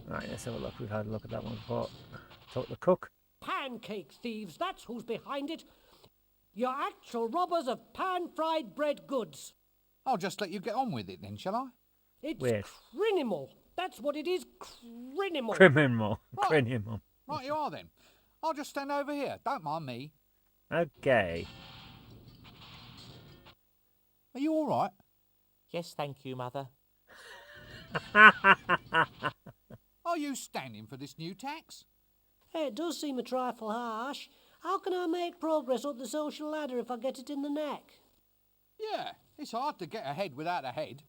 Right, let's have a look. We've had a look at that one before. Talk to the cook. Pancake thieves, that's who's behind it. You're actual robbers of pan-fried bread goods. I'll just let you get on with it then, shall I? It's Weird. criminal. That's what it is, criminal. Criminal. Right. Criminal. Right you are then. I'll just stand over here. Don't mind me. Okay. Are you all right? Yes, thank you, Mother. Are you standing for this new tax? It does seem a trifle harsh. How can I make progress up the social ladder if I get it in the neck? Yeah, it's hard to get ahead without a head.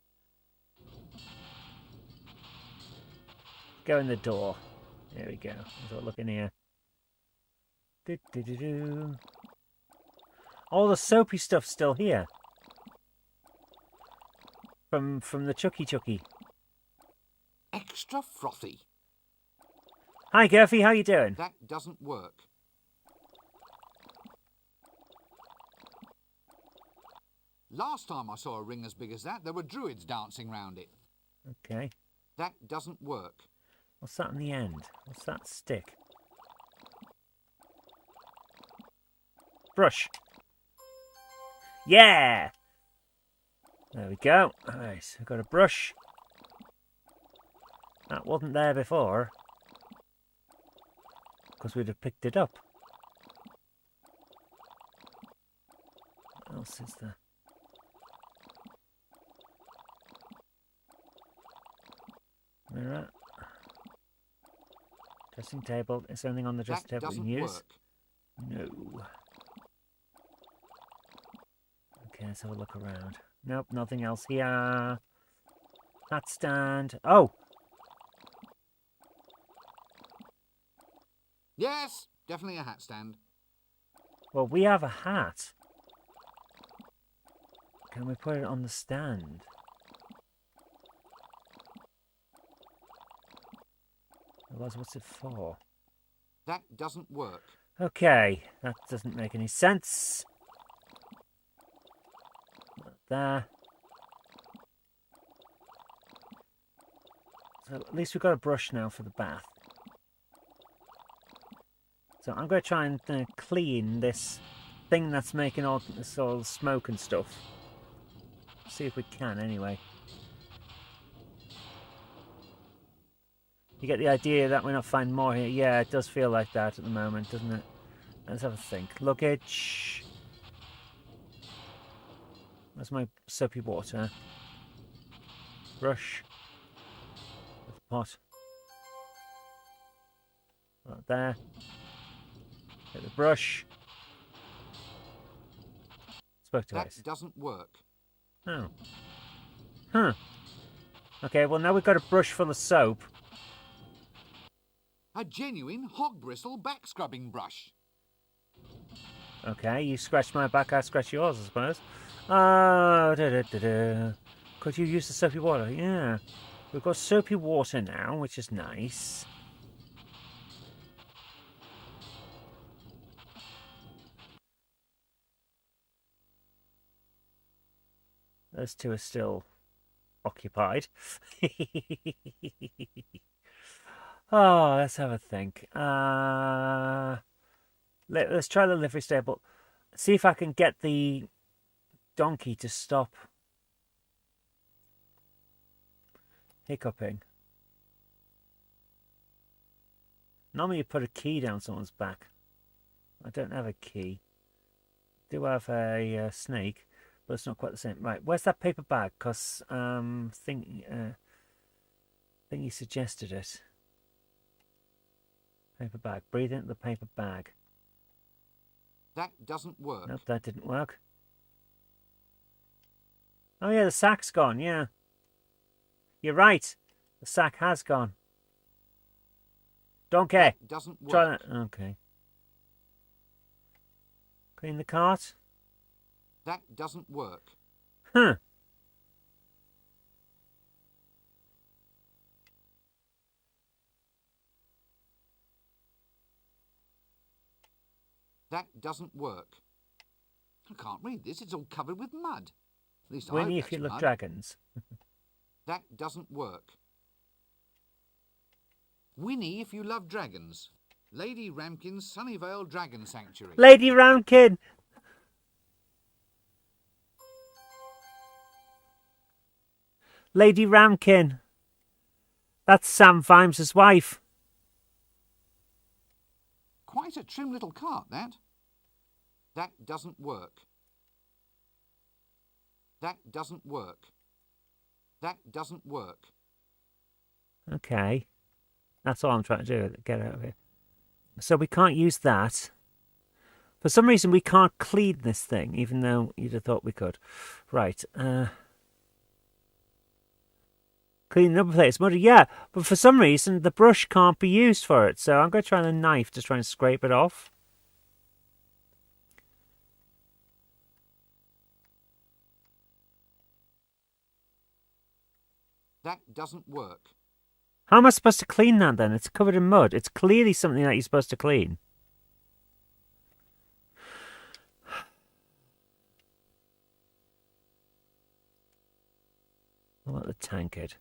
Go in the door. There we go. Let's have a look in here. Do. All the soapy stuff's still here. From the Chucky. Extra frothy. Hi, Gerfie. How you doing? That doesn't work. Last time I saw a ring as big as that, there were druids dancing round it. Okay. That doesn't work. What's that on the end? What's that stick? Brush. Yeah! There we go. Nice. I've got a brush. That wasn't there before. Because we'd have picked it up. What else is there? Mirror. Dressing table. Is there anything on the dressing table we can use? No. Okay, let's have a look around. Nope, nothing else here. Hat stand. Oh! Yes, definitely a hat stand. Well, we have a hat. Can we put it on the stand? Otherwise, what's it for? That doesn't work. Okay, that doesn't make any sense. There. So at least we've got a brush now for the bath. So I'm going to try and clean this thing that's making all this sort of smoke and stuff. See if we can anyway. You get the idea that we're not finding more here? Yeah, it does feel like that at the moment, doesn't it? Let's have a think. Luggage. Where's my soapy water? Brush. The pot. Right there. Get the brush. Spoke device. That doesn't work. Oh. Huh. Okay, well now we've got a brush full of soap. A genuine hog bristle back scrubbing brush. Okay, you scratch my back, I scratch yours, I suppose. Da. Could you use the soapy water? Yeah. We've got soapy water now, which is nice. Those two are still occupied. Oh, let's have a think. Let's try the livery stable. See if I can get the donkey to stop hiccuping. Normally you put a key down someone's back. I don't have a key. I do have a snake, but it's not quite the same. Right, where's that paper bag? Because think you suggested it. Paper bag. Breathe into the paper bag. That doesn't work. Nope, that didn't work. Oh yeah, the sack's gone, yeah. You're right. The sack has gone. Donkey. That doesn't work. Try that. Okay. Clean the cart. That doesn't work. Huh. That doesn't work. I can't read this. It's all covered with mud. At least I Winnie, hope if you that's love mud. dragons. That doesn't work. Winnie, if you love dragons. Lady Ramkin's Sunnyvale Dragon Sanctuary. Lady Ramkin! Lady Ramkin. That's Sam Vimes' wife. Quite a trim little cart, that. That doesn't work. That doesn't work. That doesn't work. Okay. That's all I'm trying to do. Get out of here. So we can't use that. For some reason we can't clean this thing, even though you'd have thought we could. Right. Clean the number plate. It's muddy, yeah. But for some reason the brush can't be used for it. So I'm going to try the knife to try and scrape it off. That doesn't work. How am I supposed to clean that then? It's covered in mud. It's clearly something that you're supposed to clean. What about the tankard?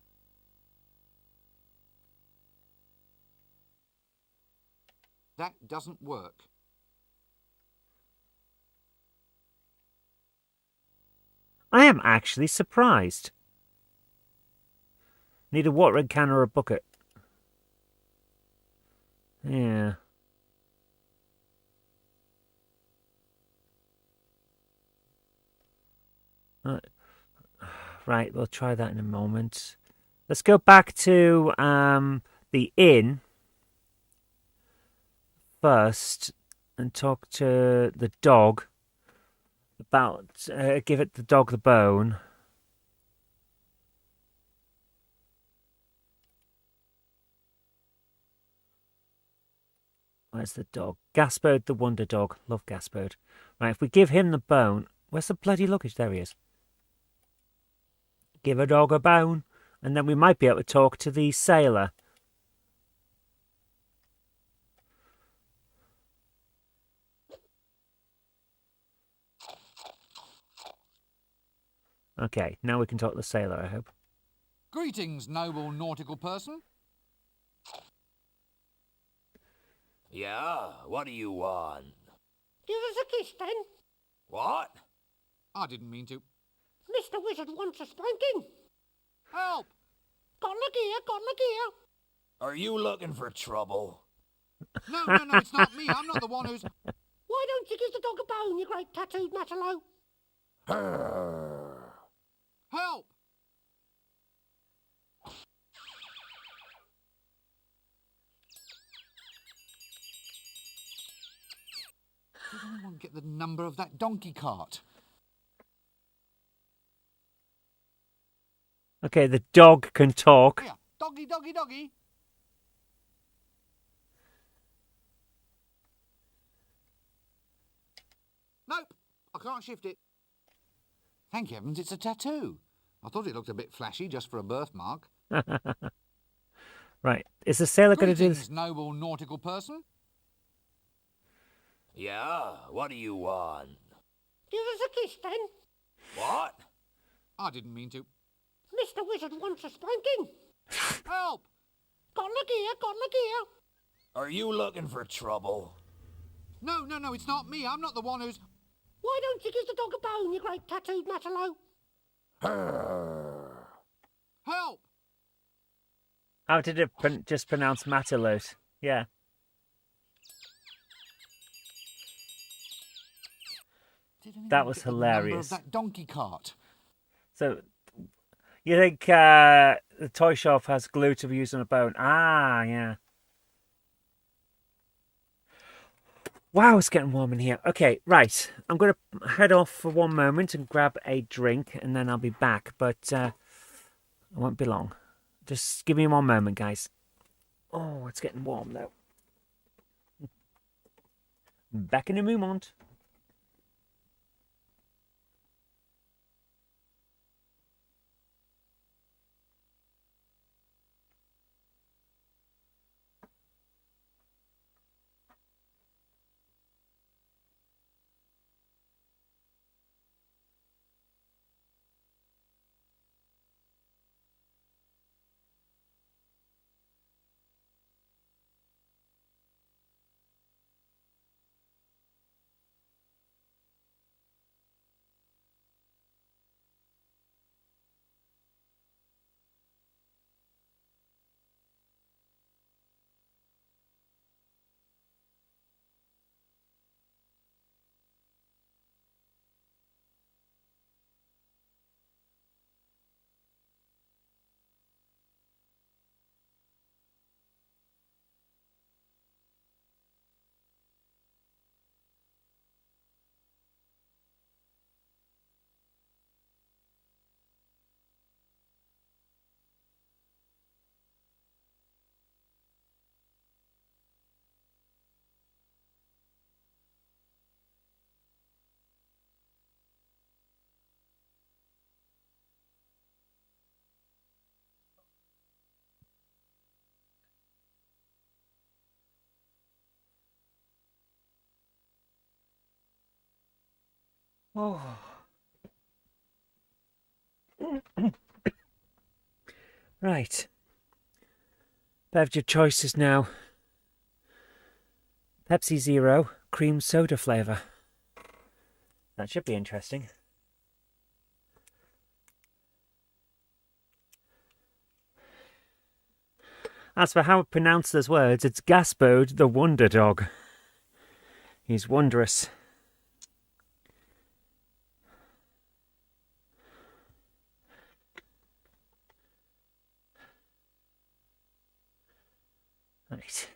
That doesn't work. I am actually surprised. Need a watering can or a bucket. Yeah. Right, we'll try that in a moment. Let's go back to the inn first and talk to the dog about give it the dog the bone. Where's the dog? Gaspode the Wonder Dog. Love Gaspode. Right, if we give him the bone... Where's the bloody luggage? There he is. Give a dog a bone. And then we might be able to talk to the sailor. Okay, now we can talk to the sailor, I hope. Greetings, noble nautical person. Yeah, what do you want? Give us a kiss, then. What? I didn't mean to. Mr. Wizard wants a spanking. Help! Got the gear, got the gear. Are you looking for trouble? No, it's not me. I'm not the one who's... Why don't you give the dog a bone, you great tattooed matalo? Help! Did anyone get the number of that donkey cart? Okay, the dog can talk. Here, doggy, doggy, doggy. Nope, I can't shift it. Thank heavens it's a tattoo. I thought it looked a bit flashy just for a birthmark. Right, is the sailor going to do this? Greetings, noble nautical person. Yeah, what do you want? Give us a kiss, then. What? I didn't mean to. Mr. Wizard wants a spanking. Help! Got the gear, got the gear. Are you looking for trouble? No, it's not me. I'm not the one who's... Why don't you give the dog a bone, you great tattooed matalo? Help! How did it just pronounce Matalote? Yeah. That was hilarious. That donkey cart. So, you think the toy shop has glue to be used on a bone? Ah, yeah. Wow, it's getting warm in here. Okay, right. I'm going to head off for one moment and grab a drink, and then I'll be back. But I won't be long. Just give me one moment, guys. Oh, it's getting warm, though. Back in a moment. Oh. Right. Beverage choices now. Pepsi Zero, cream soda flavour. That should be interesting. As for how to pronounce those words, it's Gaspode the Wonder Dog. He's wondrous. Right.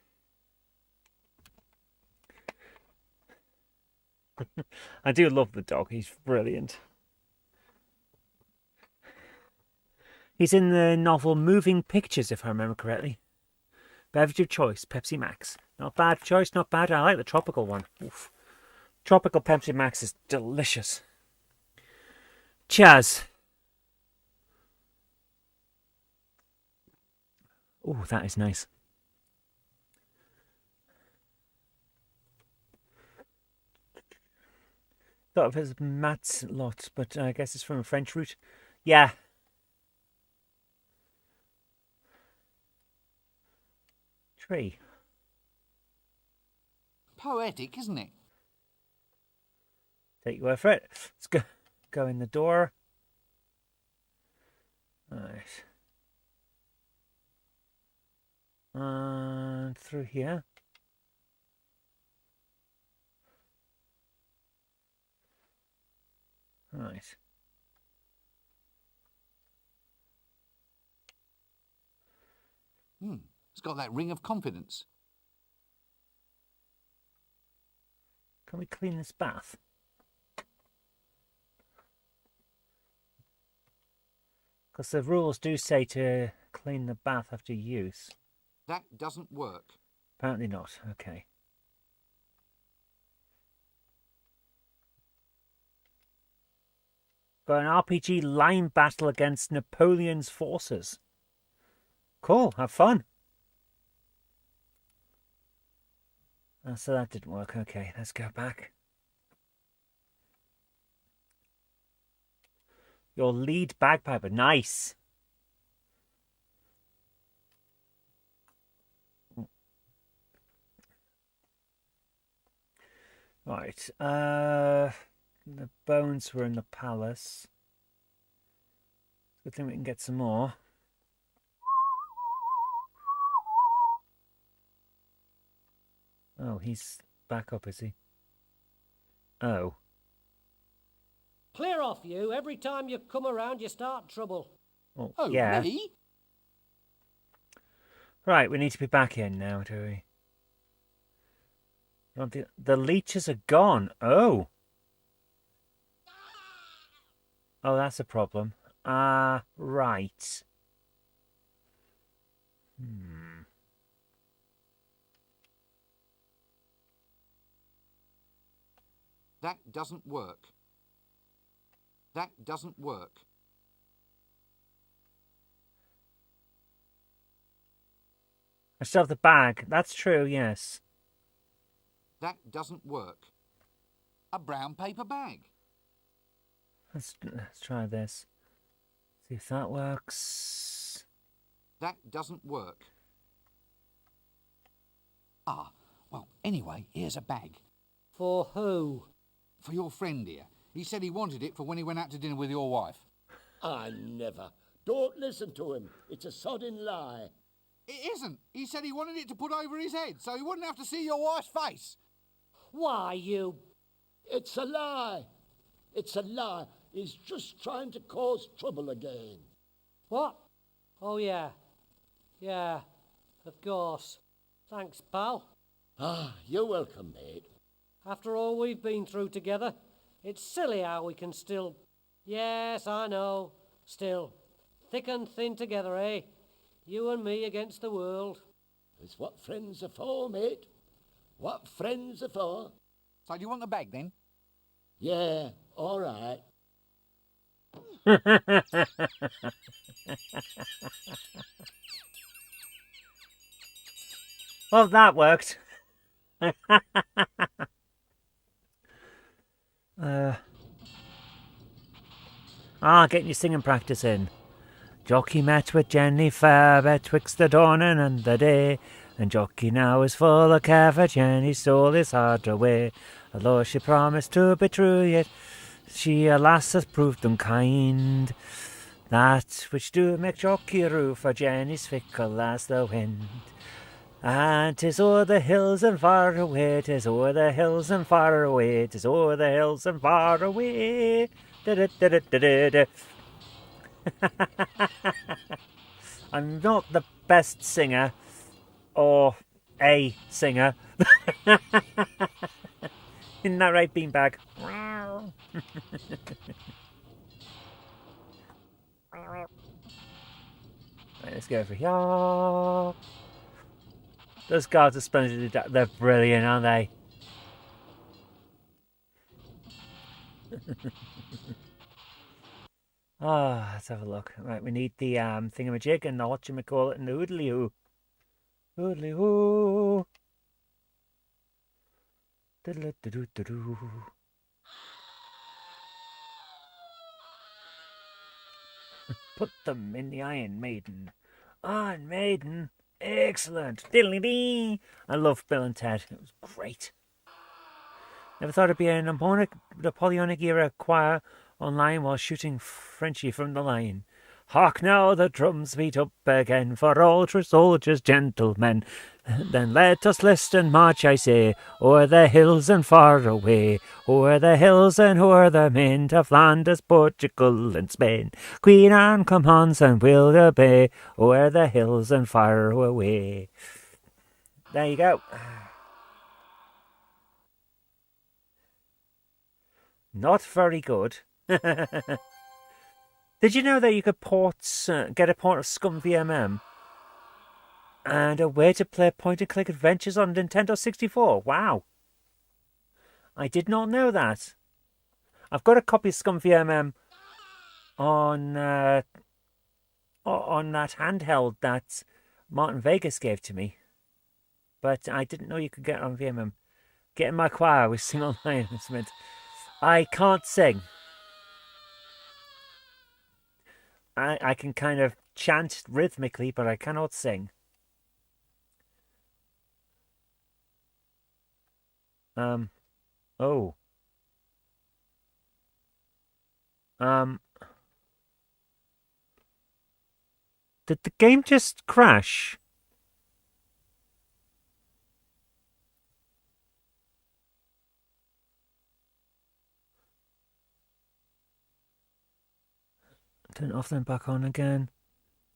I do love the dog. He's brilliant. He's in the novel Moving Pictures, if I remember correctly. Beverage of choice, Pepsi Max. Not bad choice, not bad. I like the tropical one. Oof. Tropical Pepsi Max is delicious. Cheers. Oh, that is nice. Thought of it as Matt's lot, but I guess it's from a French root. Yeah. Tree. Poetic, isn't it? Take your word for it. Let's go in the door. Right. And through here. Right. It's got that ring of confidence. Can we clean this bath? Because the rules do say to clean the bath after use. That doesn't work. Apparently not. Okay. Got an RPG line battle against Napoleon's forces. Cool. Have fun. So that didn't work. Okay, let's go back. Your lead bagpiper. Nice. Right. The bones were in the palace. Good thing we can get some more. Oh, he's back up, is he? Oh. Clear off, you. Every time you come around, you start trouble. Oh, Oh, yeah. me? Right, we need to be back in now, do we? Oh, the leeches are gone. Oh. Oh, that's a problem. Right. That doesn't work. That doesn't work. I still have the bag. That's true, yes. That doesn't work. A brown paper bag. Let's try this. See if that works. That doesn't work. Well, anyway, here's a bag. For who? For your friend here. He said he wanted it for when he went out to dinner with your wife. I never. Don't listen to him. It's a sodding lie. It isn't. He said he wanted it to put over his head so he wouldn't have to see your wife's face. Why, you... It's a lie. It's a lie. He's just trying to cause trouble again. What? Oh, yeah. Yeah, of course. Thanks, pal. You're welcome, mate. After all we've been through together, it's silly how we can still... Yes, I know. Still. Thick and thin together, eh? You and me against the world. It's what friends are for, mate. What friends are for. So do you want the bag then? Yeah, all right. Well, that worked. Getting your singing practice in. Jockey met with Jenny fair betwixt the dawning and the day, and Jockey now is full of care for Jenny stole his heart away. Although she promised to be true, yet she alas has proved unkind. That which do make Jockey rue for Jenny's fickle as the wind. And 'tis o'er the hills and far away, 'tis o'er the hills and far away, 'tis o'er the hills and far away. Da-da-da-da-da-da. I'm not the best singer, or a singer. Isn't that right, Beanbag? Right, let's go over here. Those guards are splendid. They're brilliant, aren't they? Oh, let's have a look. Right, we need the thingamajig and the whatchamacallit and the oodly-hoo. Oodly-hoo. Diddle-diddle-diddle. Put them in the Iron Maiden. Iron Maiden. Excellent. Diddly-dee. I loved Bill and Ted. It was great. Never thought it'd be a Napoleonic era choir online while shooting Frenchie from the line. Hark now, the drums beat up again for all true soldiers, gentlemen. Then let us list and march, I say, o'er the hills and far away, o'er the hills and o'er the mint of Flanders, Portugal and Spain. Queen Anne commands and we'll obey, o'er the hills and far away. There you go. Not very good. Did you know that you could get a port of Scum VMM and a way to play point-and-click adventures on Nintendo 64? Wow. I did not know that. I've got a copy of Scum VMM on that handheld that Martin Vegas gave to me. But I didn't know you could get it on VMM. Get in my choir with Sing Online instrument. I can't sing. I can kind of chant rhythmically, but I cannot sing. Oh. Did the game just crash? Turn it off, then back on again.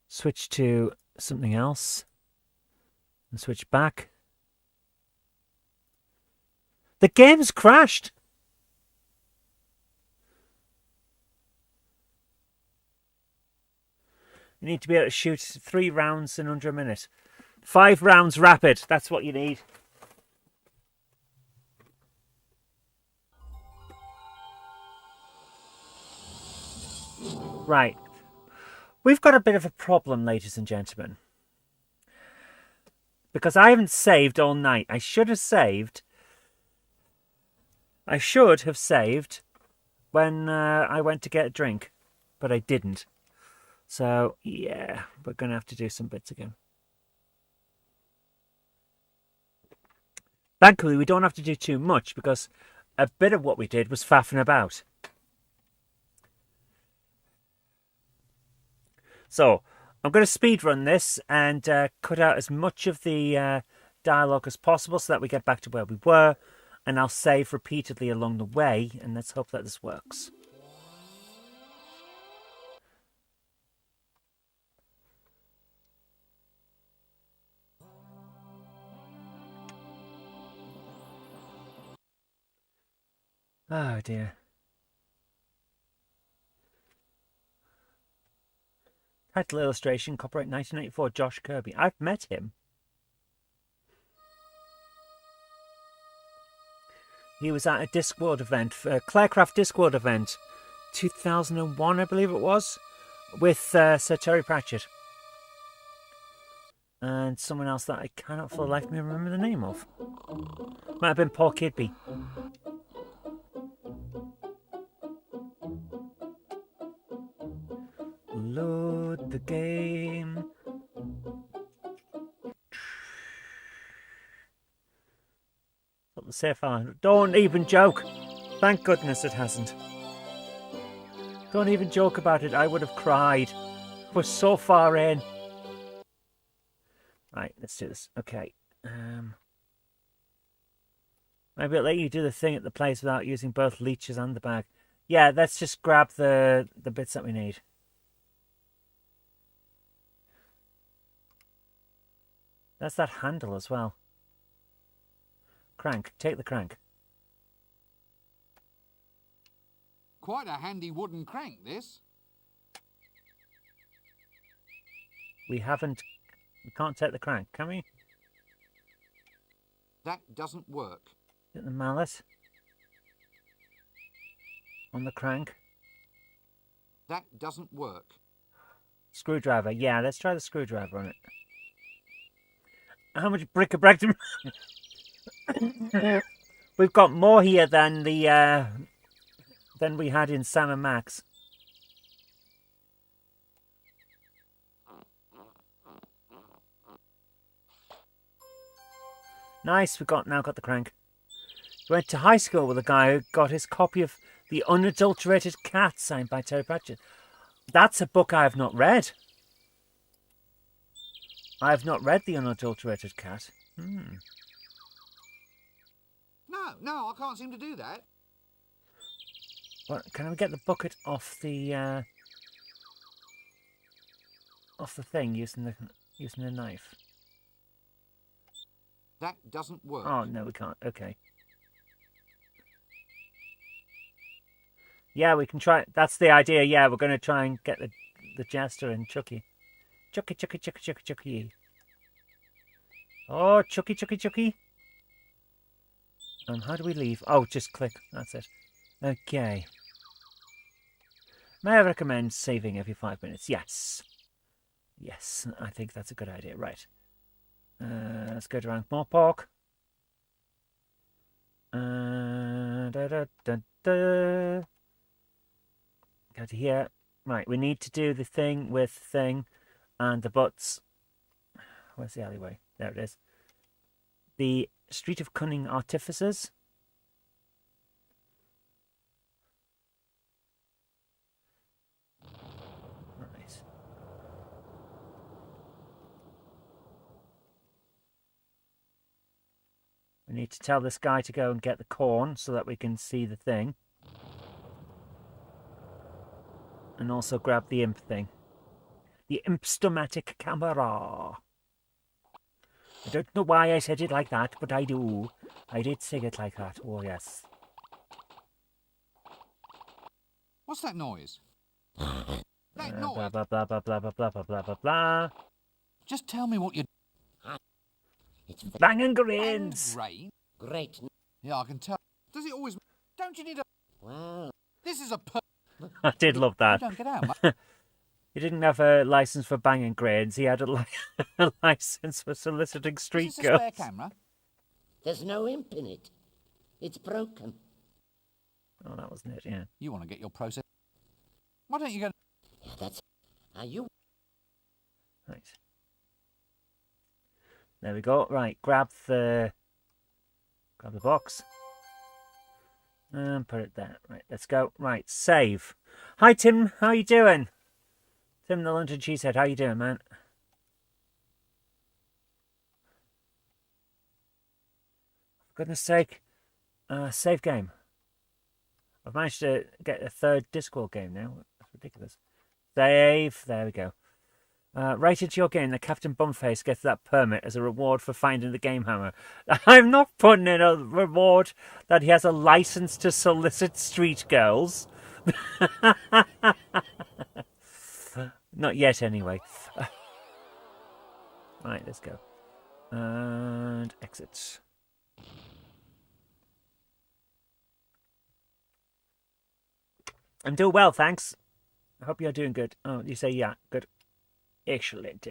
Switch to something else. And switch back. The game's crashed! You need to be able to shoot 3 rounds in under a minute. 5 rounds rapid, that's what you need. Right. We've got a bit of a problem, ladies and gentlemen. Because I haven't saved all night. I should have saved when I went to get a drink. But I didn't. So, yeah, we're going to have to do some bits again. Thankfully, we don't have to do too much because a bit of what we did was faffing about. So, I'm going to speedrun this and cut out as much of the dialogue as possible so that we get back to where we were. And I'll save repeatedly along the way, and let's hope that this works. Oh dear. Title illustration, copyright 1984, Josh Kirby. I've met him. He was at a Discworld event, Clarecraft Discworld event, 2001, I believe it was, with Sir Terry Pratchett. And someone else that I cannot for the life of me remember the name of. Might have been Paul Kidby. Load the game. Got the safe on. Don't even joke. Thank goodness it hasn't. Don't even joke about it. I would have cried. We're so far in. Right, let's do this. Okay. Maybe I'll let you do the thing at the place without using both leeches and the bag. Yeah, let's just grab the bits that we need. That's that handle as well. Crank. Take the crank. Quite a handy wooden crank, this. We can't take the crank, can we? That doesn't work. Get the mallet on the crank. That doesn't work. Screwdriver. Yeah, let's try the screwdriver on it. How much bric-a-brac do we've got more here than the than we had in Sam and Max. Nice, we've now got the crank. Went to high school with a guy who got his copy of The Unadulterated Cat signed by Terry Pratchett. That's a book I have not read. I have not read The Unadulterated Cat. No, I can't seem to do that. What, can we get the bucket off the thing using the knife? That doesn't work. Oh no, we can't. Okay. Yeah, we can try. That's the idea. Yeah, we're going to try and get the jester and Chucky. Chucky. Oh, Chucky. How do we leave? Oh, just click. That's it. Okay. May I recommend saving every 5 minutes? Yes. Yes, I think that's a good idea. Right. Let's go to rank more pork. Go to here. Right, we need to do the thing with thing and the butts. Where's the alleyway? There it is. The Street of Cunning Artificers. Right. We need to tell this guy to go and get the corn so that we can see the thing. And also grab the imp thing. The Impstomatic camera. I don't know why I said it like that, but I do. I did say it like that. Oh, yes. What's that noise? That noise. Blah, blah, blah, blah, blah, blah, blah, blah, blah, blah, blah. Just tell me what you... It's Bang and grains. Rain? great. Yeah, I can tell. Does it always... Don't you need a... Well, This is a... I did love that. You don't get out much. He didn't have a license for banging grains. He had a license for soliciting street Is this a girls. spare camera? there's no imp in it. It's broken. Oh, that wasn't it, yeah. You want to get your process... Why don't you go... Yeah, that's... Are you... Right. There we go. Right, grab the box. And put it there. Right, let's go. Right, save. Hi, Tim. How you doing? Tim the London Cheesehead. How you doing, man? For goodness sake. Save game. I've managed to get a third Discworld game now. That's ridiculous. Save. There we go. Right into your game that Captain Bumface gets that permit as a reward for finding the GameHammer. I'm not putting in a reward that he has a license to solicit street girls. Not yet, anyway. Right, let's go. And exit. I'm doing well, thanks. I hope you're doing good. Oh, you say yeah, good. Excellent.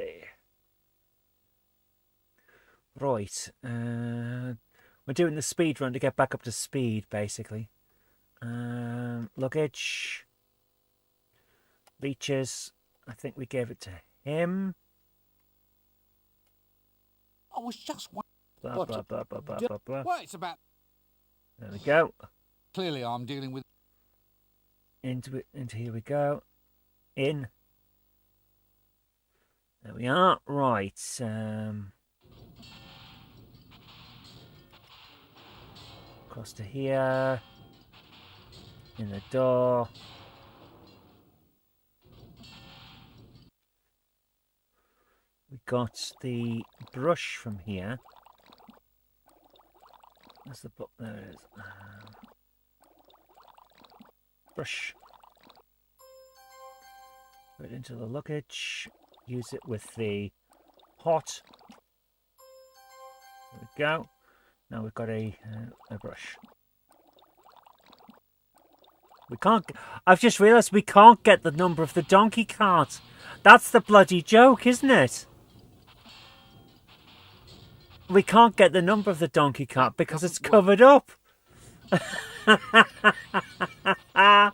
Right. We're doing the speed run to get back up to speed, basically. Luggage. Leeches. I think we gave it to him. I was just... Blah, blah, blah, blah, blah, blah, blah. Well, it's about... There we go. Clearly, I'm dealing with... Into here we go. In. There we are. Right. Across to here. In the door. We got the brush from here. Where's the book? There it is. Brush. Put it into the luggage. Use it with the pot. There we go. Now we've got a brush. We can't... I've just realised we can't get the number of the donkey cart. That's the bloody joke, isn't it? We can't get the number of the donkey cart because it's covered up. Oh,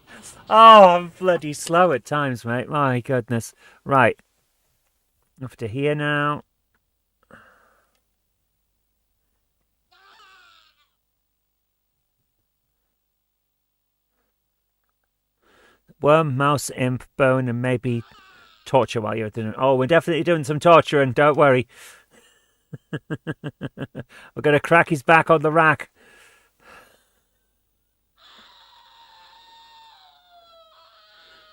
I'm bloody slow at times, mate. My goodness. Right. Off to here now. Worm, mouse, imp, bone, and maybe torture while you're doing it. Oh, we're definitely doing some torturing, don't worry. We're going to crack his back on the rack.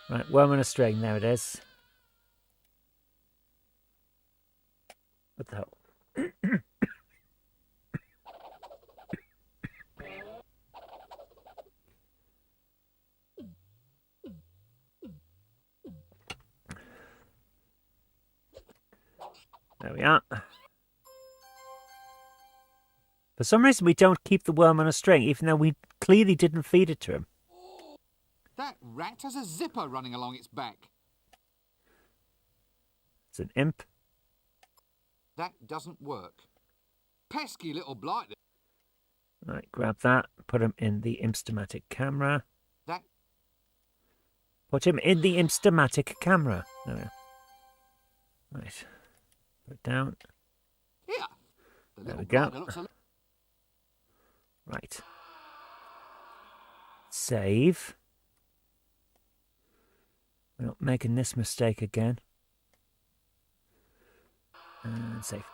Right, worm on a string, there it is. What the hell? There we are. For some reason, we don't keep the worm on a string, even though we clearly didn't feed it to him. That rat has a zipper running along its back. It's an imp. That doesn't work. Pesky little blight. Right, grab that. Put him in the Imstomatic camera. That. Put him in the Imstomatic camera. There we are. Right. Put it down. Here. There we go. Looks Right. Save. We're not making this mistake again. And save.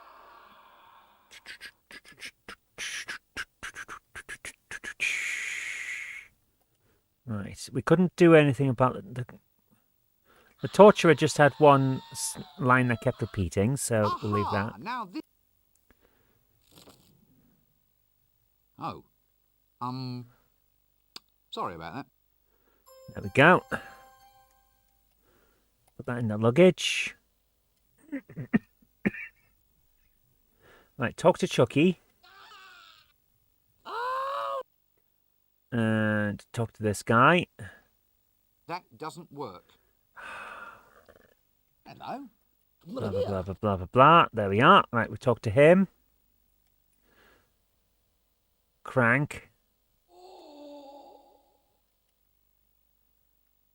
Right. We couldn't do anything about the torturer. Just had one line that kept repeating, so we'll leave that. Now this. Oh. Sorry about that. There we go. Put that in the luggage. Right, talk to Chucky. And talk to this guy. That doesn't work. Hello? Blah, blah, blah, blah, blah, blah, blah. There we are. Right, we talk to him. Crank.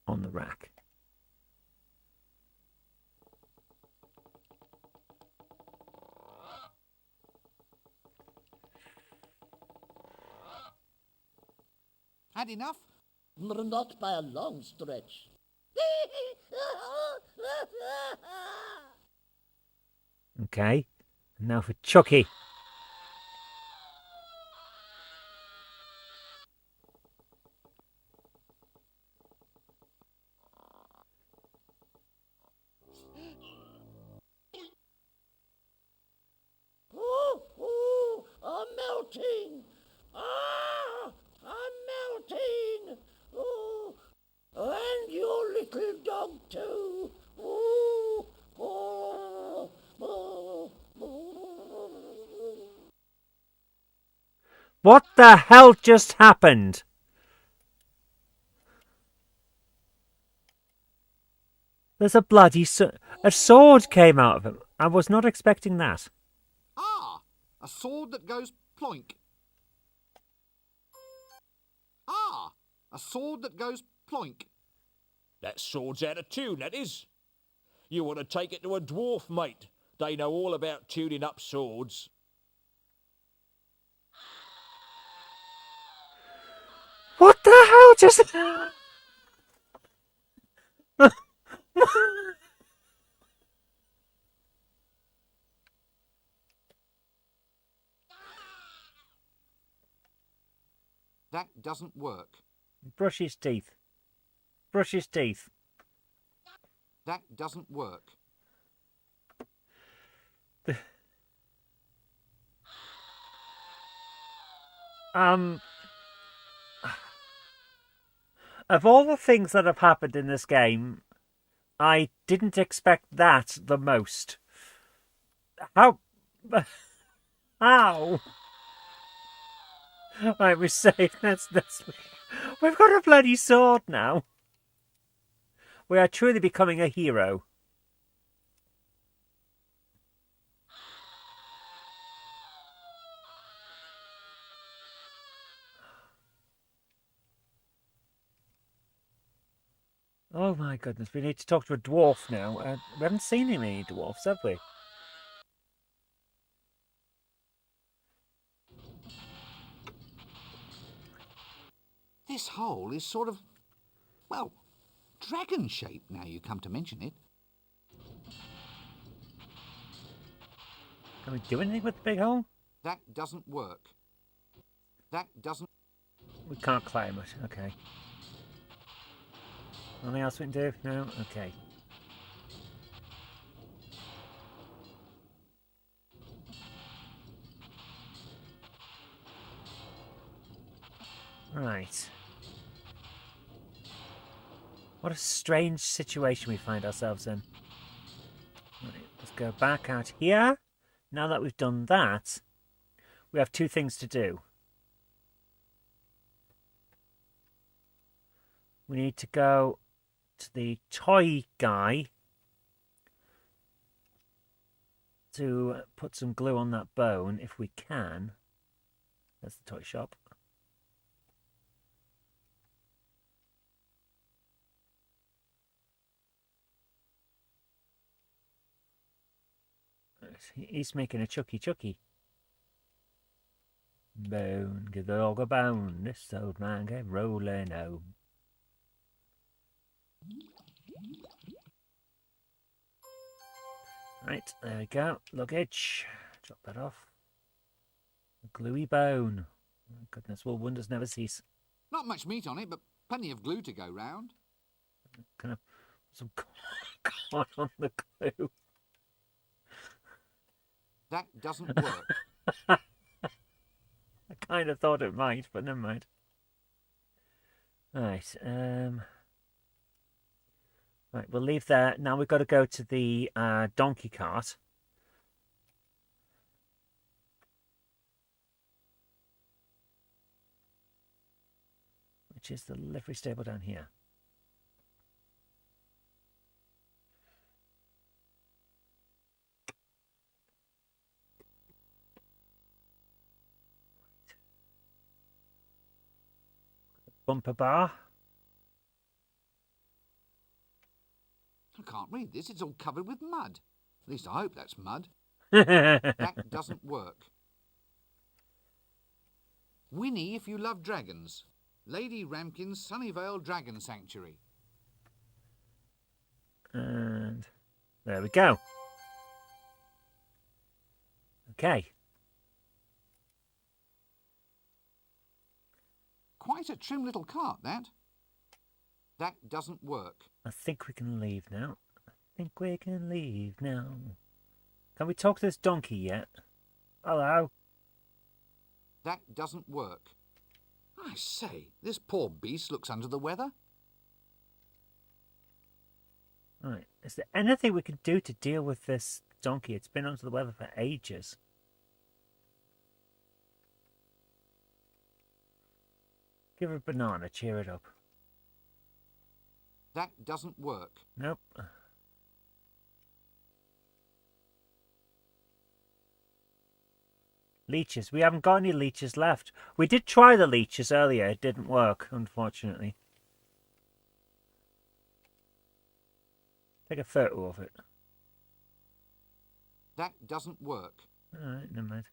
On the rack. Had enough? Not by a long stretch. Okay. Now for Chucky. I'm melting. I'm melting. Oh, and your little dog too. What the hell just happened? There's a bloody a sword came out of him. I was not expecting that. Ah, a sword that goes ploink. Ah, a sword that goes ploink. That sword's out of tune, that is. You want to take it to a dwarf, mate. They know all about tuning up swords. What the hell just... That doesn't work. Brush his teeth. Brush his teeth. That doesn't work. Of all the things that have happened in this game, I didn't expect that the most. How? How? Right, we're safe. We've got a bloody sword now. We are truly becoming a hero. Oh my goodness, we need to talk to a dwarf now. We haven't seen any dwarfs, have we? This hole is sort of, well, dragon-shaped now you come to mention it. Can we do anything with the big hole? That doesn't work. That doesn't... We can't climb it, okay. Anything else we can do? No? Okay. Right. What a strange situation we find ourselves in. Right, let's go back out here. Now that we've done that, we have two things to do. We need to go to the toy guy to put some glue on that bone if we can. That's the toy shop. He's making a chucky. Bone, give the dog a bone. This old man came rolling home. Right, there we go. Luggage. Drop that off. A gluey bone. Oh, goodness, well, wonders never cease. Not much meat on it, but plenty of glue to go round. Kind of some corn on the glue. That doesn't work. I kind of thought it might, but never mind. Right, right, we'll leave there. Now we've got to go to the donkey cart. Which is the livery stable down here. Bumper bar. I can't read this. It's all covered with mud. At least I hope that's mud. That doesn't work. Winnie, if you love dragons. Lady Ramkin's Sunnyvale Dragon Sanctuary. And there we go. Okay. Quite a trim little cart, that. That doesn't work. I think we can leave now. Can we talk to this donkey yet? Hello? That doesn't work. I say, this poor beast looks under the weather. Right. Is there anything we can do to deal with this donkey? It's been under the weather for ages. Give her a banana, cheer it up. That doesn't work. Nope. Leeches. We haven't got any leeches left. We did try the leeches earlier. It didn't work, unfortunately. Take a photo of it. That doesn't work. Alright, never mind.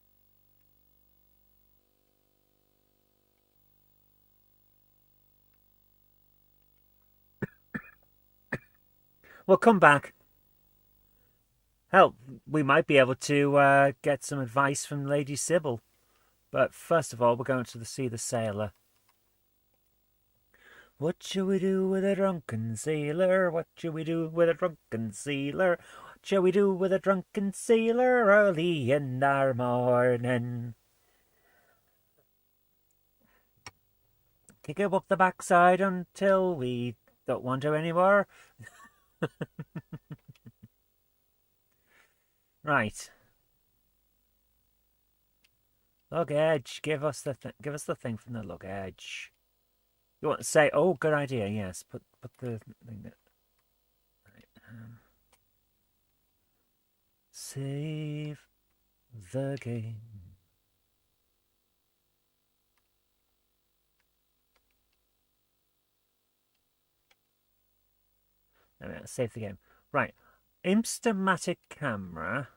We'll come back. Hell, we might be able to get some advice from Lady Sybil. But first of all, we're going to see the sailor. What shall we do with a drunken sailor? What shall we do with a drunken sailor? What shall we do with a drunken sailor early in our morning? Kick him up the backside until we don't want to anymore. Right. Luggage. Give us the thing from the luggage. You want to say, oh, good idea, yes. Put the thing there. Right. Save the game. Save the game. Right. Instamatic camera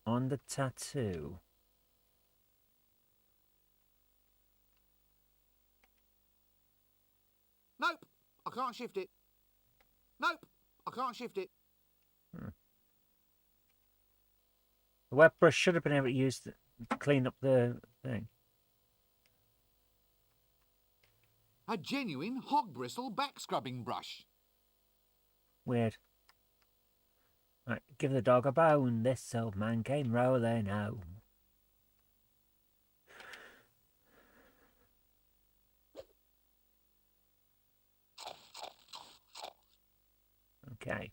on the tattoo. Nope, I can't shift it. Nope, I can't shift it. The wet brush should have been able to use to clean up the thing. A genuine hog bristle back scrubbing brush. Weird. Right, give the dog a bone. This old man came rolling home. Okay.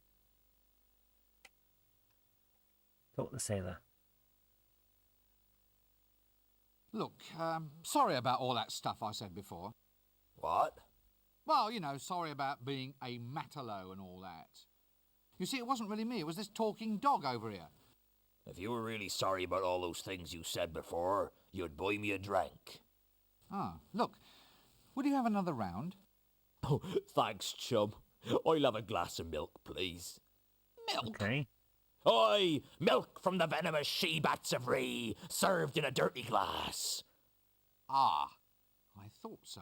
Thought the sailor. Look, sorry about all that stuff I said before. What? Well, you know, sorry about being a matalo and all that. You see, it wasn't really me, it was this talking dog over here. If you were really sorry about all those things you said before, you'd buy me a drink. Ah, look, would you have another round? Oh, thanks, chum. I'll have a glass of milk, please. Milk? Okay. Aye, milk from the venomous she-bats of Ree, served in a dirty glass. Ah, I thought so.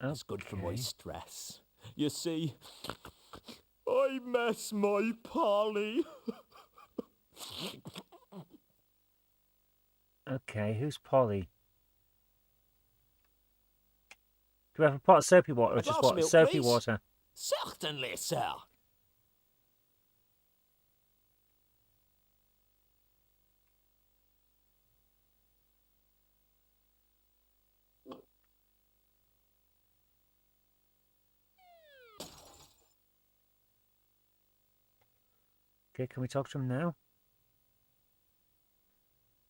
It's good for my stress. You see, I miss my Polly. Okay, who's Polly? Do we have a pot of soapy water or just water? Milk, Soapy please. water. Certainly, sir. Okay, can we talk to him now?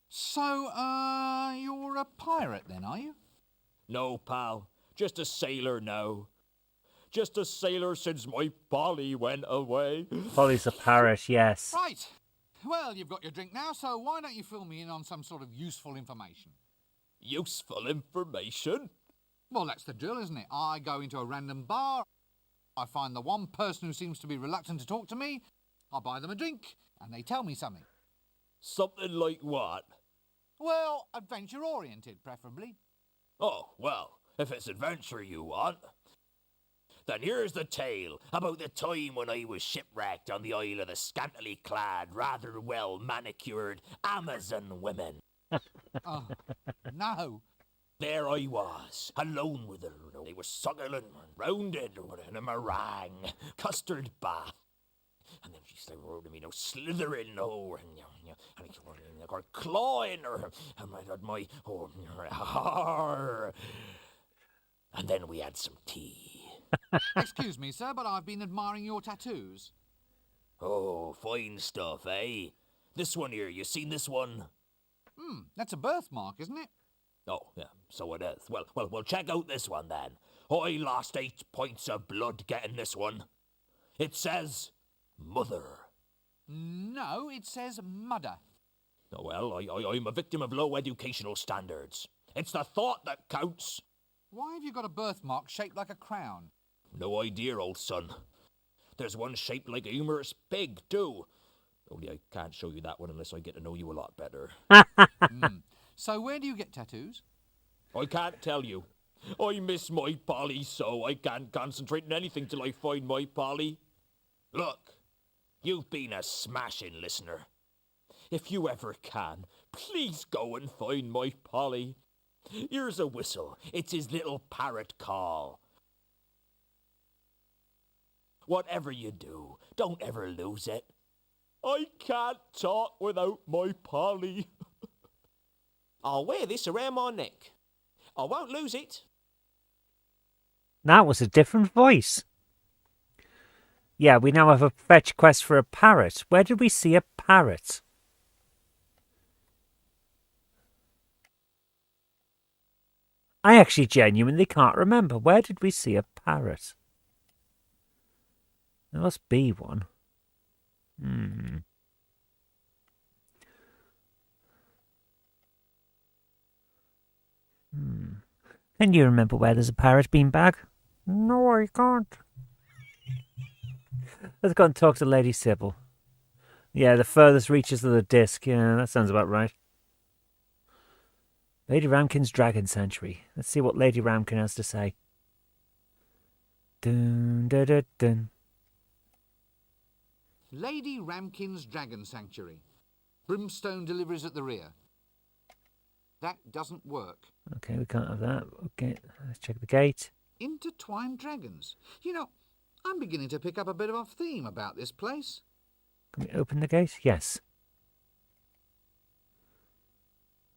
So, you're a pirate then, are you? No, pal. Just a sailor now. Just a sailor since my Polly went away. Polly's a parrot, yes. Right. Well, you've got your drink now, so why don't you fill me in on some sort of useful information? Useful information? Well, that's the drill, isn't it? I go into a random bar, I find the one person who seems to be reluctant to talk to me, I buy them a drink, and they tell me something. Something like what? Well, adventure-oriented, preferably. Oh, well, if it's adventure you want, then here's the tale about the time when I was shipwrecked on the Isle of the scantily clad, rather well manicured Amazon women. Oh, no. There I was, alone with her. They were suckling, rounded in a meringue, custard bath. And then she started slithering over, and I got clawing her, and I had my, and then we had some tea. Excuse me, sir, but I've been admiring your tattoos. Oh, fine stuff, eh? This one here, you seen this one? That's a birthmark, isn't it? Oh, yeah, so it is. Well, check out this one then. I lost 8 points of blood getting this one. It says, Mother. No, it says mudder. Oh, well, I'm a victim of low educational standards. It's the thought that counts. Why have you got a birthmark shaped like a crown? No idea, old son. There's one shaped like a humorous pig, too. Only I can't show you that one unless I get to know you a lot better. So where do you get tattoos? I can't tell you. I miss my Polly, so I can't concentrate on anything till I find my Polly. Look, you've been a smashing listener. If you ever can, please go and find my Polly. Here's a whistle. It's his little parrot call. Whatever you do, don't ever lose it. I can't talk without my Polly. I'll wear this around my neck. I won't lose it. That was a different voice. Yeah, we now have a fetch quest for a parrot. Where did we see a parrot? I actually genuinely can't remember. Where did we see a parrot? There must be one. Can you remember where there's a parrot beanbag? No, I can't. Let's go and talk to Lady Sybil. Yeah, the furthest reaches of the disc. Yeah, that sounds about right. Lady Ramkin's Dragon Sanctuary. Let's see what Lady Ramkin has to say. Dun, dun, dun, dun. Lady Ramkin's Dragon Sanctuary. Brimstone deliveries at the rear. That doesn't work. Okay, we can't have that. Okay, let's check the gate. Intertwined dragons. You know, I'm beginning to pick up a bit of a theme about this place. Can we open the gate? Yes.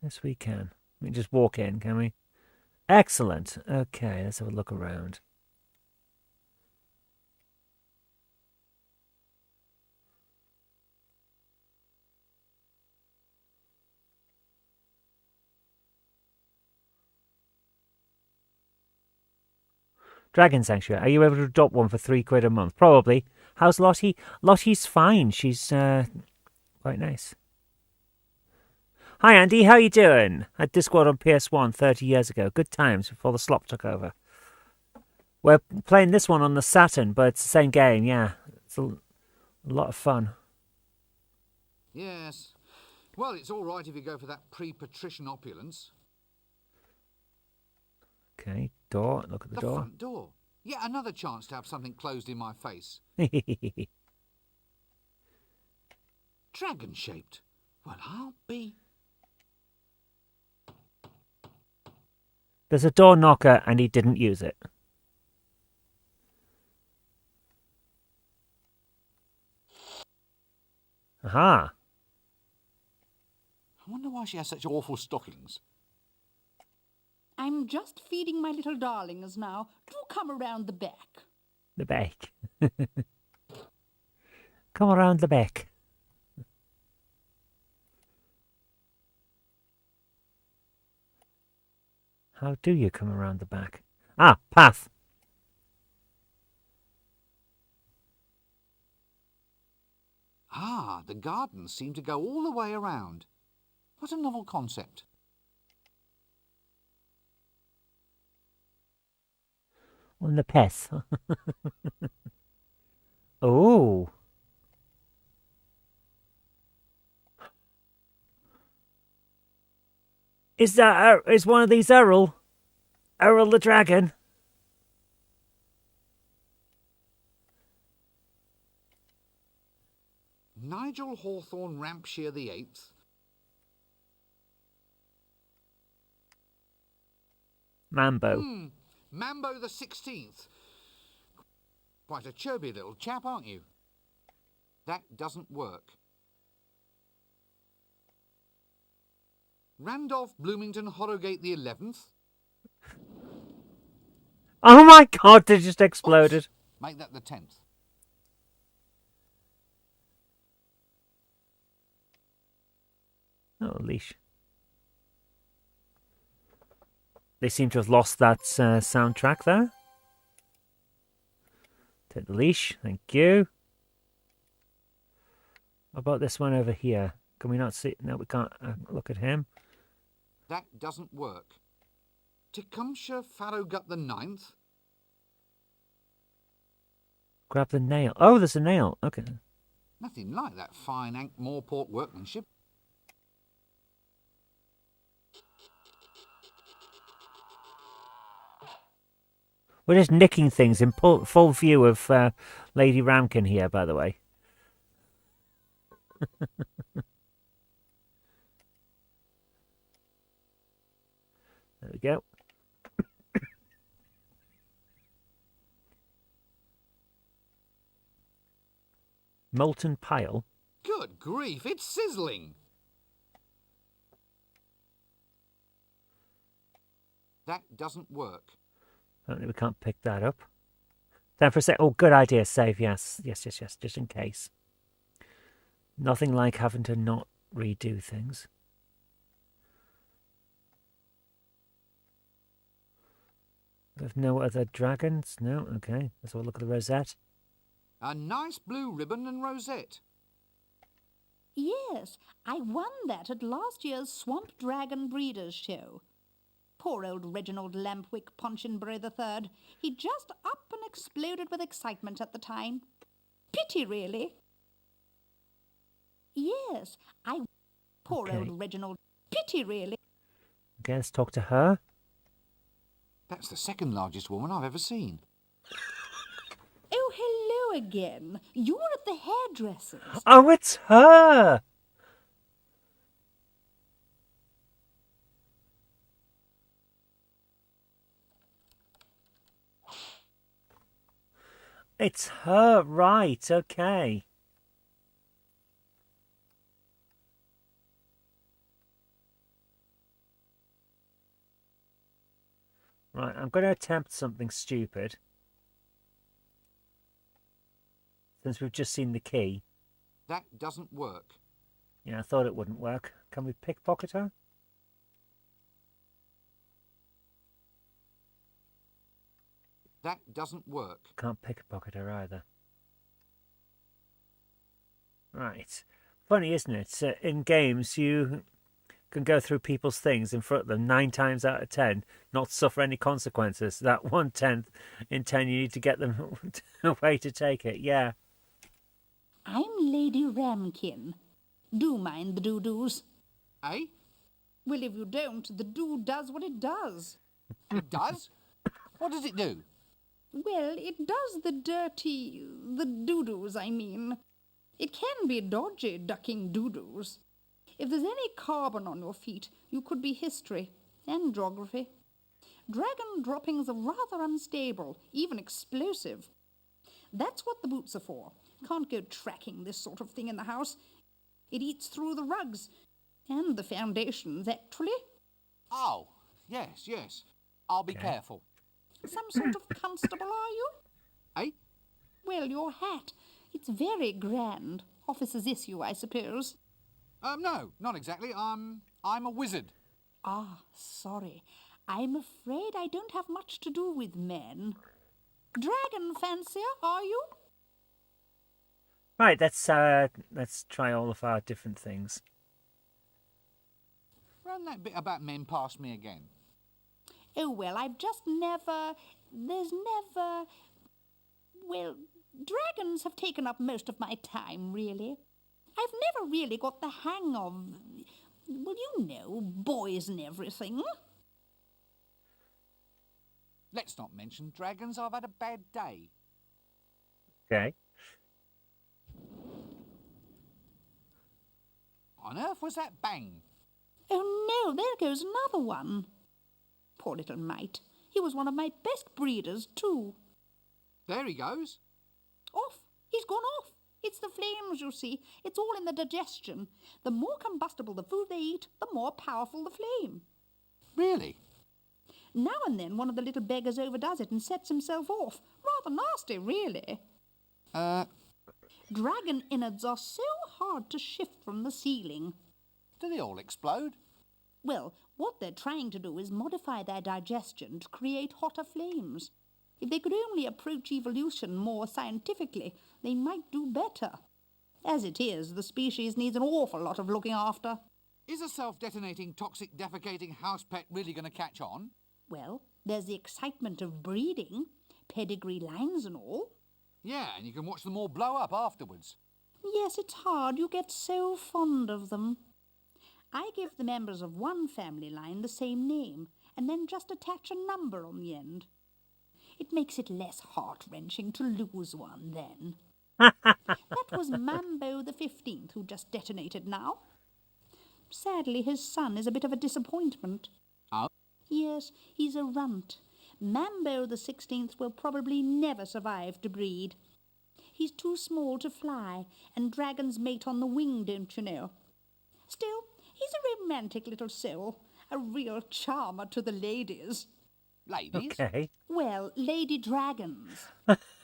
Yes, we can. We can just walk in, can we? Excellent. Okay, let's have a look around. Dragon Sanctuary. Are you able to adopt one for £3 a month? Probably. How's Lottie? Lottie's fine. She's quite nice. Hi Andy, how you doing? I had Discworld on PS1 30 years ago. Good times before the slop took over. We're playing this one on the Saturn, but it's the same game, yeah. It's a lot of fun. Yes. Well, it's all right if you go for that pre-patrician opulence. Okay, door. Look at the door. The front door. Yet another chance to have something closed in my face. Dragon-shaped. Well, I'll be... There's a door knocker and he didn't use it. Aha. I wonder why she has such awful stockings. I'm just feeding my little darlings now. Do come around the back. The back. Come around the back. How do you come around the back? Ah, path. Ah, the gardens seem to go all the way around. What a novel concept. On the path. Oh. Is one of these Errol? Errol the dragon? Nigel Hawthorne Rampshire the 8th. Mambo. Mambo the 16th. Quite a chubby little chap, aren't you? That doesn't work. Randolph Bloomington Horrogate the 11th. Oh my god, they just exploded. Oops. Make that the 10th. Oh, leash. They seem to have lost that soundtrack there. Take the leash, thank you. What about this one over here? Can we not see? No, we can't look at him. That doesn't work. Tecumseh Farrowgut the 9th. Grab the nail. Oh, there's a nail. Okay. Nothing like that fine Ankh-Morpork workmanship. We're just nicking things in full view of Lady Ramkin here, by the way. There we go. Molten pile. Good grief, it's sizzling. That doesn't work. Apparently we can't pick that up. Time for a sec. Oh, good idea. Save. Yes. Yes. Just in case. Nothing like having to not redo things. There's no other dragons? No? Okay. Let's have a look at the rosette. A nice blue ribbon and rosette. Yes, I won that at last year's Swamp Dragon Breeders' Show. Poor old Reginald Lampwick Punchinbury III. He just up and exploded with excitement at the time. Pity, really. Yes, Poor old Reginald. Pity, really. Okay, let's talk to her. That's the second largest woman I've ever seen. Oh, hello again. You're at the hairdresser's. Oh, it's her! It's her, right, okay. Right, I'm going to attempt something stupid. Since we've just seen the key. That doesn't work. Yeah, I thought it wouldn't work. Can we pickpocket her? That doesn't work. Can't pickpocket her either. Right. Funny, isn't it? In games, you can go through people's things in front of them 9 times out of 10, not suffer any consequences. That 1/10 in 10, you need to get them away to take it. Yeah. I'm Lady Ramkin. Do mind the doo-doos. Eh? Well, if you don't, the doo does what it does. It does? What does it do? Well, it does the doo-doos, I mean. It can be dodgy, ducking doo-doos. If there's any carbon on your feet, you could be history and geography. Dragon droppings are rather unstable, even explosive. That's what the boots are for. Can't go tracking this sort of thing in the house. It eats through the rugs and the foundations, actually. Oh, yes. I'll be careful. Some sort of constable, are you? Eh? Well, your hat. It's very grand. Officer's issue, I suppose. No, not exactly. I'm a wizard. Ah, sorry. I'm afraid I don't have much to do with men. Dragon fancier, are you? Right, let's try all of our different things. Run that bit about men past me again. Oh, well, well, dragons have taken up most of my time, really. I've never really got the hang of, well, you know, boys and everything. Let's not mention dragons. I've had a bad day. Okay. On earth was that bang? Oh, no, there goes another one. Poor little mite. He was one of my best breeders, too. There he goes. Off. He's gone off. It's the flames, you see. It's all in the digestion. The more combustible the food they eat, the more powerful the flame. Really? Now and then one of the little beggars overdoes it and sets himself off. Rather nasty, really. Dragon innards are so hard to shift from the ceiling. Do they all explode? Well, what they're trying to do is modify their digestion to create hotter flames. If they could only approach evolution more scientifically, they might do better. As it is, the species needs an awful lot of looking after. Is a self-detonating, toxic, defecating house pet really going to catch on? Well, there's the excitement of breeding, pedigree lines and all. Yeah, and you can watch them all blow up afterwards. Yes, it's hard. You get so fond of them. I give the members of one family line the same name, and then just attach a number on the end. It makes it less heart-wrenching to lose one then. That was Mambo the 15th who just detonated now. Sadly, his son is a bit of a disappointment. Oh? Yes, he's a runt. Mambo the 16th will probably never survive to breed. He's too small to fly, and dragons mate on the wing, don't you know? Still, he's a romantic little soul, a real charmer to the ladies. Ladies? Okay. Well, lady dragons.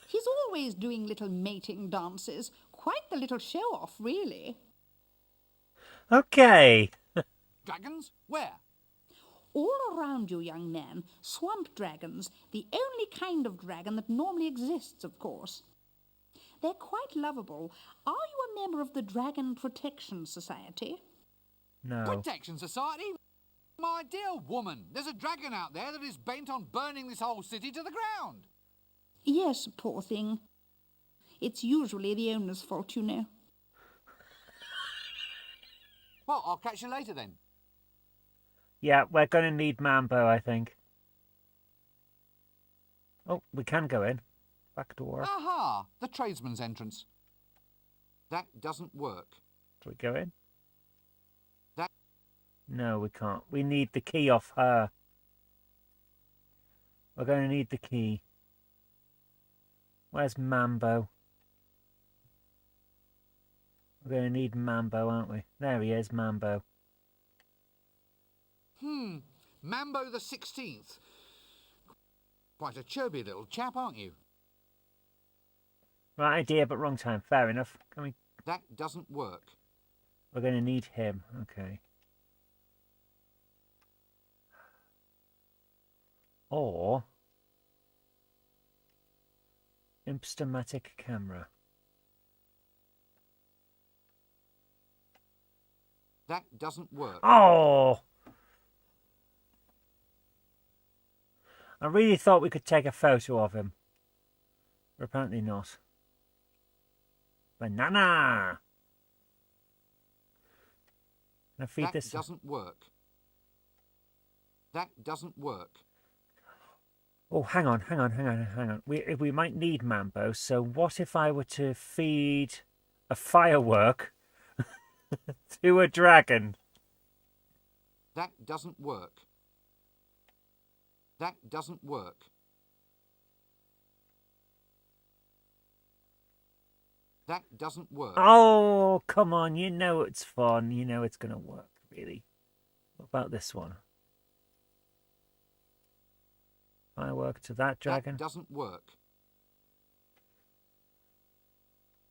He's always doing little mating dances. Quite the little show-off, really. Okay. Dragons? Where? All around you, young man, swamp dragons, the only kind of dragon that normally exists, of course. They're quite lovable. Are you a member of the Dragon Protection Society? No. Protection Society? My dear woman, there's a dragon out there that is bent on burning this whole city to the ground. Yes, poor thing. It's usually the owner's fault, you know. Well, I'll catch you later then. Yeah, we're going to need Mambo, I think. Oh, we can go in. Back door. Aha! The tradesman's entrance. That doesn't work. Do we go in? That... No, we can't. We need the key off her. We're going to need the key. Where's Mambo? We're going to need Mambo, aren't we? There he is, Mambo. Mambo the 16th. Quite a chubby little chap, aren't you? Right idea, but wrong time. Fair enough. Can we... That doesn't work. We're going to need him. Okay. Or... Impstomatic camera. That doesn't work. Oh! I really thought we could take a photo of him. But apparently not. Banana! Can I feed this? That doesn't work. That doesn't work. Oh, hang on. We might need Mambo, so what if I were to feed a firework to a dragon? That doesn't work. That doesn't work. That doesn't work. Oh, come on. You know it's fun. You know it's going to work, really. What about this one? Firework to that dragon? That doesn't work.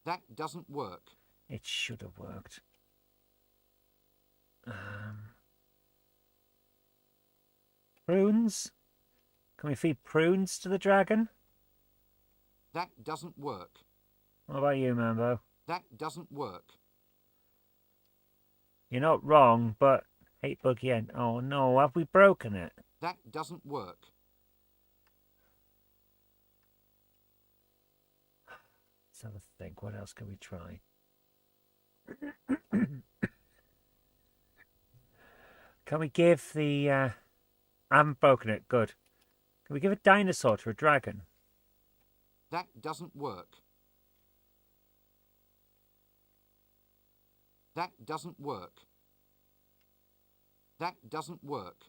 That doesn't work. It should have worked. Prunes? Can we feed prunes to the dragon? That doesn't work. What about you, Mambo? That doesn't work. You're not wrong, but hate buggy end. Oh no, have we broken it? That doesn't work. Let's have a think. What else can we try? Can we give the... I haven't broken it. Good. Can we give a dinosaur to a dragon? That doesn't work. That doesn't work. That doesn't work.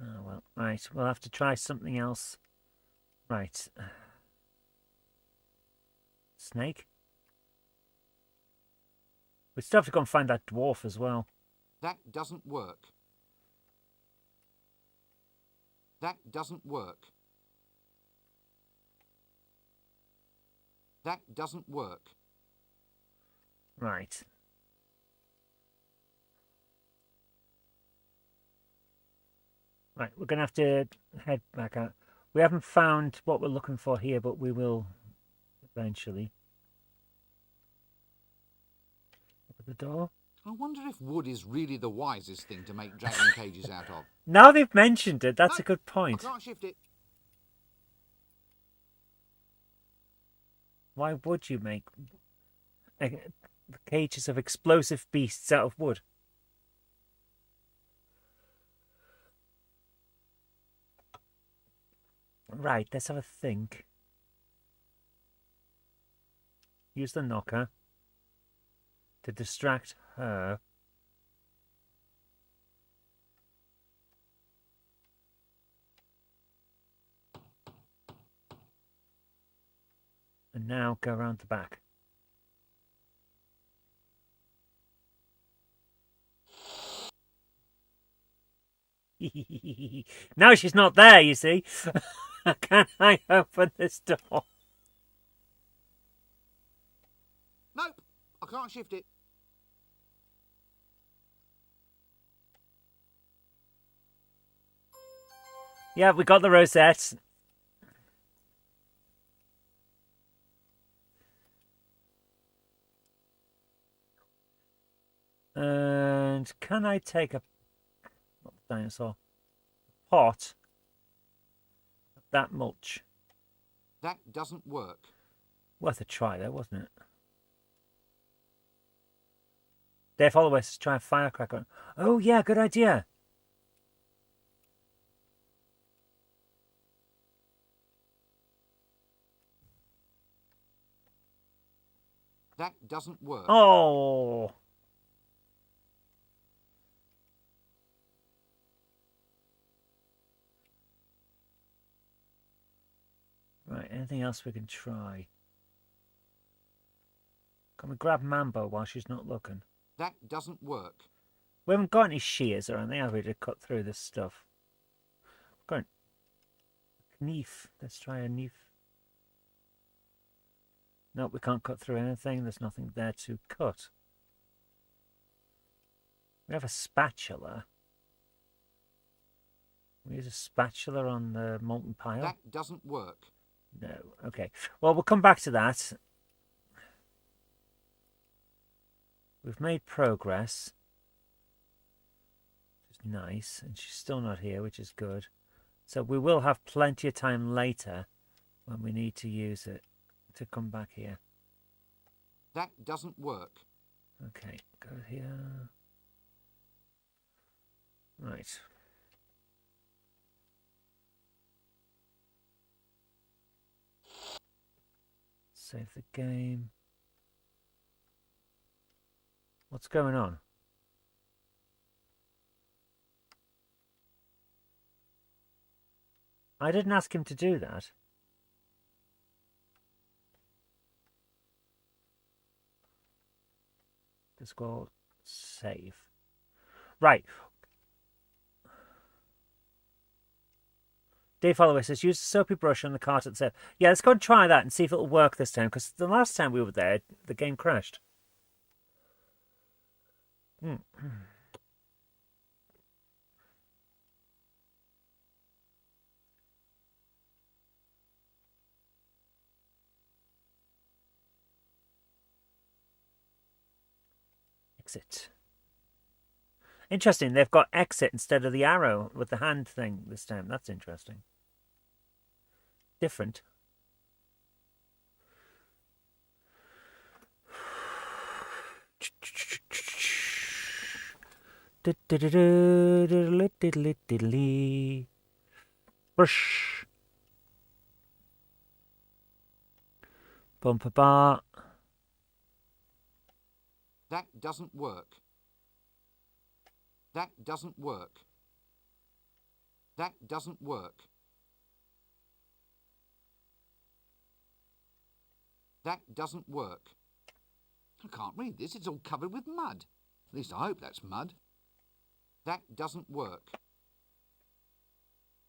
Oh, well, right. We'll have to try something else. Right. Snake? We still have to go and find that dwarf as well. That doesn't work. That doesn't work. That doesn't work. Right. Right, we're going to have to head back out. We haven't found what we're looking for here, but we will eventually. Open the door. I wonder if wood is really the wisest thing to make dragon cages out of. Now they've mentioned it, that's a good point. I can't shift it. Why would you make cages of explosive beasts out of wood? Right, let's have a think. Use the knocker to distract her. And now go around the back. Now she's not there, you see. Can I open this door? Nope, I can't shift it. Oh, Yeah, we got the rosette. And can I take a dinosaur pot of that mulch? That doesn't work. Worth a try, though, wasn't it? Dave Holloway says try a firecracker. Oh, yeah, good idea. That doesn't work. Oh. Right, anything else we can try? Can we grab Mambo while she's not looking? That doesn't work. We haven't got any shears or anything, have we, to cut through this stuff? Go on. Knife. Let's try a knife. Nope, we can't cut through anything. There's nothing there to cut. We have a spatula. We use a spatula on the molten pile. That doesn't work. No. Okay. Well, we'll come back to that. We've made progress. Which is nice. And she's still not here, which is good. So we will have plenty of time later when we need to use it to come back here. That doesn't work. Okay, go here. Right. Save the game. What's going on? I didn't ask him to do that. Discworld, save. Right. Dave Holloway says, use a soapy brush on the cart at the save. Yeah, let's go and try that and see if it'll work this time, because the last time we were there, the game crashed. Exit. Interesting, they've got exit instead of the arrow with the hand thing this time. That's interesting. Different. Brush. Bumper bar. That doesn't work. That doesn't work. That doesn't work. That doesn't work. I can't read this. It's all covered with mud. At least I hope that's mud. That doesn't work.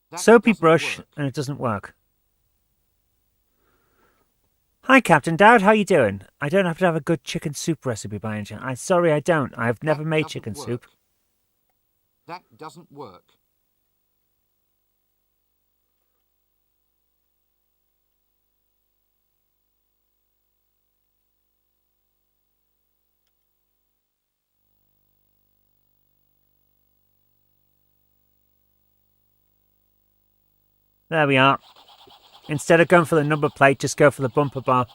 That Soapy doesn't brush, work. and it doesn't work. Hi, Captain Dowd. How you doing? I don't have to have a good chicken soup recipe by any chance. I'm sorry, I don't. I've never That made doesn't chicken work. soup. That doesn't work. There we are. Instead of going for the number plate, just go for the bumper bar.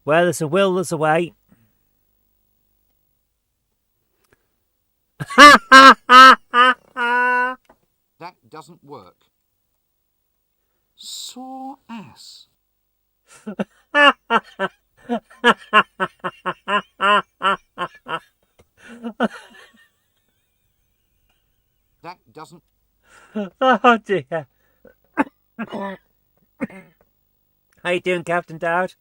Where there's a will, there's a way. That doesn't work. Sore ass. That doesn't... Oh dear. How you doing, Captain Dowd?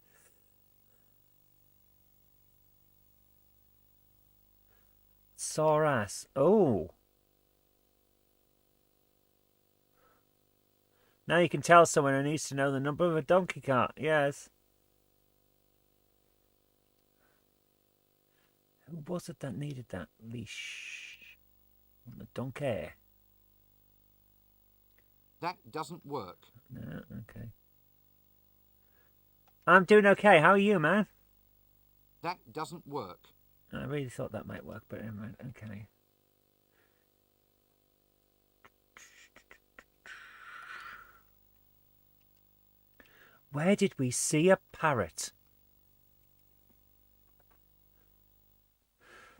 Sore ass. Oh. Now you can tell someone who needs to know the number of a donkey cart. Yes. Who was it that needed that leash? The donkey. That doesn't work. No, okay. I'm doing okay. How are you, man? That doesn't work. I really thought that might work, but never mind. Okay. Where did we see a parrot?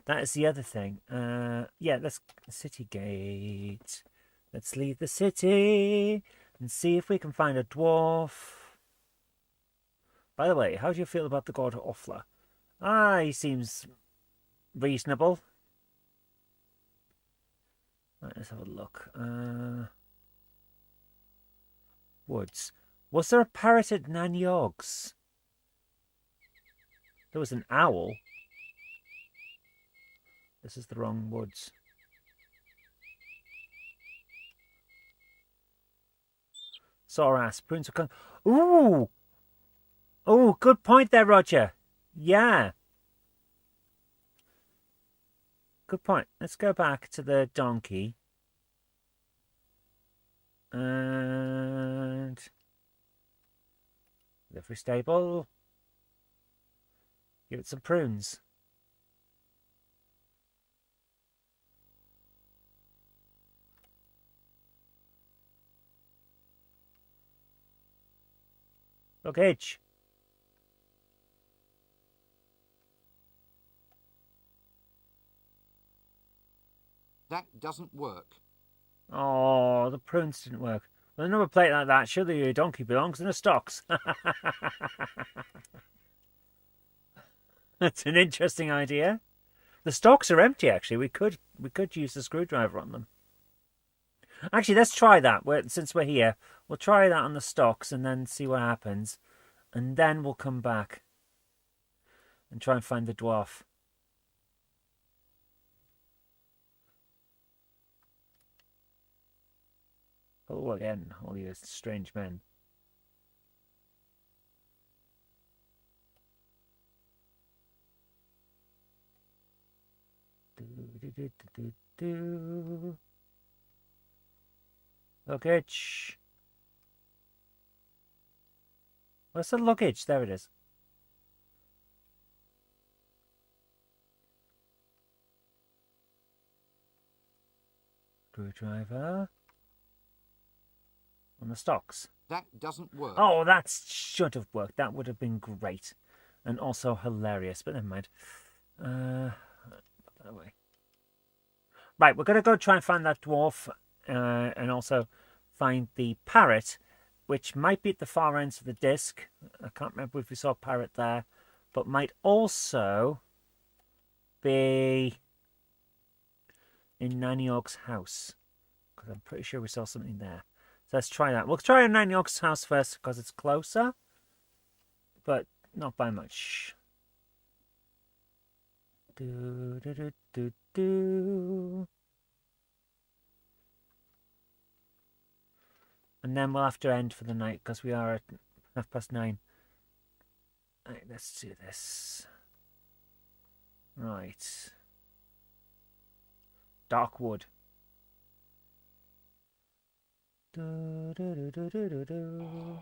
That is the other thing. Yeah, let's city gate. Let's leave the city and see if we can find a dwarf. By the way, how do you feel about the god Offler? He seems reasonable. Right, let's have a look. Woods. Was there a parrot at Nanyog's? There was an owl. This is the wrong woods. Sorass. Prunes are Ooh! Oh, good point there, Roger. Yeah. Good point. Let's go back to the donkey. And livery stable. Give it some prunes. Luggage. That doesn't work. Oh, the prunes didn't work. With a number plate like that, surely your donkey belongs in the stocks. That's an interesting idea. The stocks are empty, actually. We could use the screwdriver on them. Actually, let's try that. Since we're here, we'll try that on the stocks and then see what happens. And then we'll come back and try and find the dwarf. Oh, again, all you strange men. Luggage. Where's the luggage? There it is. Screwdriver. On the stocks. That doesn't work. Oh, that should have worked. That would have been great. And also hilarious, but never mind. Put that away. Right, we're going to go try and find that dwarf and also find the parrot, which might be at the far ends of the disc. I can't remember if we saw a parrot there, but might also be in Nanyog's house, because I'm pretty sure we saw something there. So let's try that. We'll try Nanyog's house first because it's closer, but not by much. Do, do, do, do, do. And then we'll have to end for the night because we are at 9:30. Right, let's do this. Right. Dark wood. Do, do, do, do, do, do, do.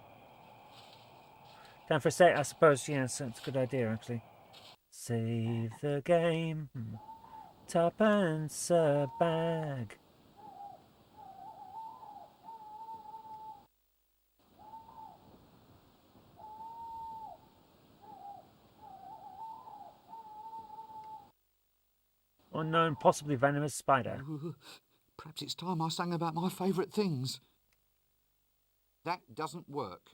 Time for a set, I suppose. Yes, that's a good idea, actually. Save the game. Tuppence a bag. Unknown, possibly venomous spider. Perhaps it's time I sang about my favourite things. That doesn't work.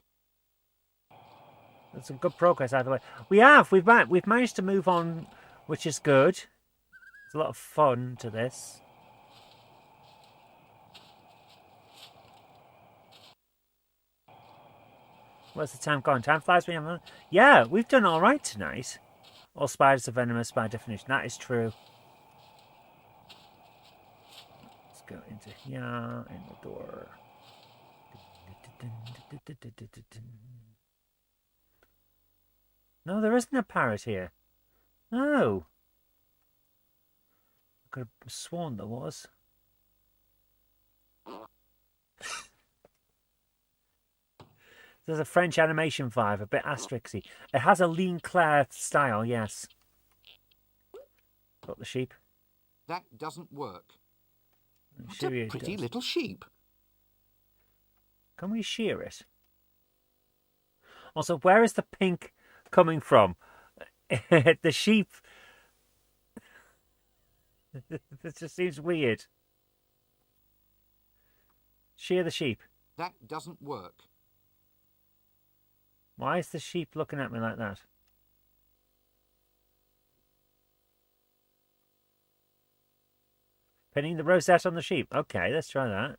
That's some good progress either way. We've managed to move on, which is good. There's a lot of fun to this. Where's the time gone? Time flies when you're... Yeah, we've done all right tonight. All spiders are venomous by definition. That is true. Let's go into here, in the door. No, there isn't a parrot here. No. I could have sworn there was. There's a French animation vibe, a bit asterixy. It has a lean Claire style, yes. Got the sheep. That doesn't work. What Sure a pretty little sheep. Can we shear it? Also, where is the pink coming from? The sheep. This just seems weird. Shear the sheep. That doesn't work. Why is the sheep looking at me like that? Pinning the rosette on the sheep. Okay, let's try that.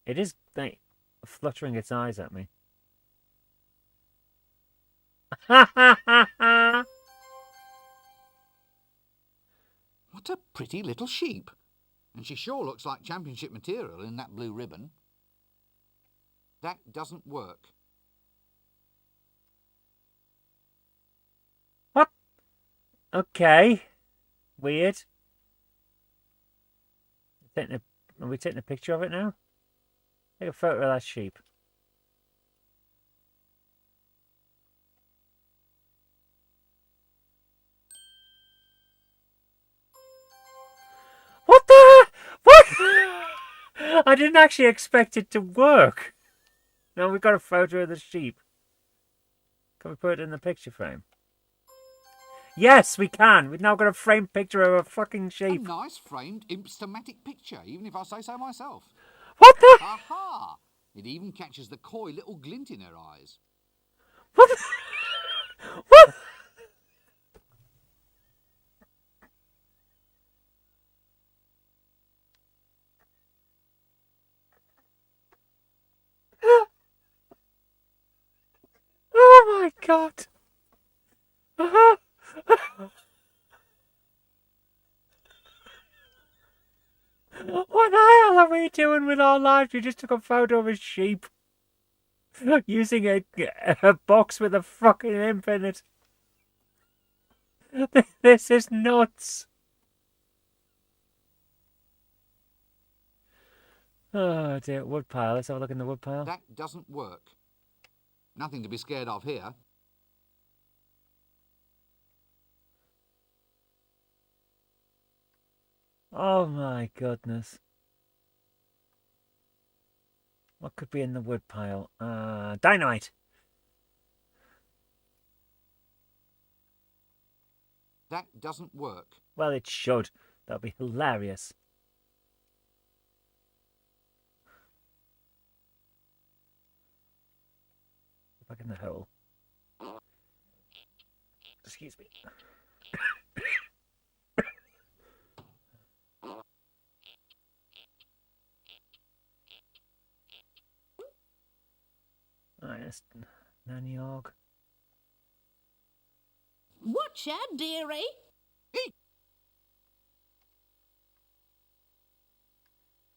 It is like fluttering its eyes at me. What a pretty little sheep. And she sure looks like championship material in that blue ribbon. That doesn't work. What? Okay. Weird. Are we taking a picture of it now? Take a photo of that sheep. What the? What? I didn't actually expect it to work. No, we've got a photo of the sheep. Can we put it in the picture frame? Yes, we can. We've now got a framed picture of a fucking sheep. A nice framed imp-stomatic picture, even if I say so myself. What the? Aha! It even catches the coy little glint in her eyes. What? What? Oh my god. What the hell are we doing with our lives? We just took a photo of a sheep. Using a box with a fucking imp in it. This is nuts. Oh dear, woodpile. Let's have a look in the woodpile. That doesn't work. Nothing to be scared of here. Oh my goodness. What could be in the woodpile? Dynamite. That doesn't work. Well, it should. That'd be hilarious. Back in the hole. Excuse me. Oh, yes. Nanny Og. Watch out, dearie.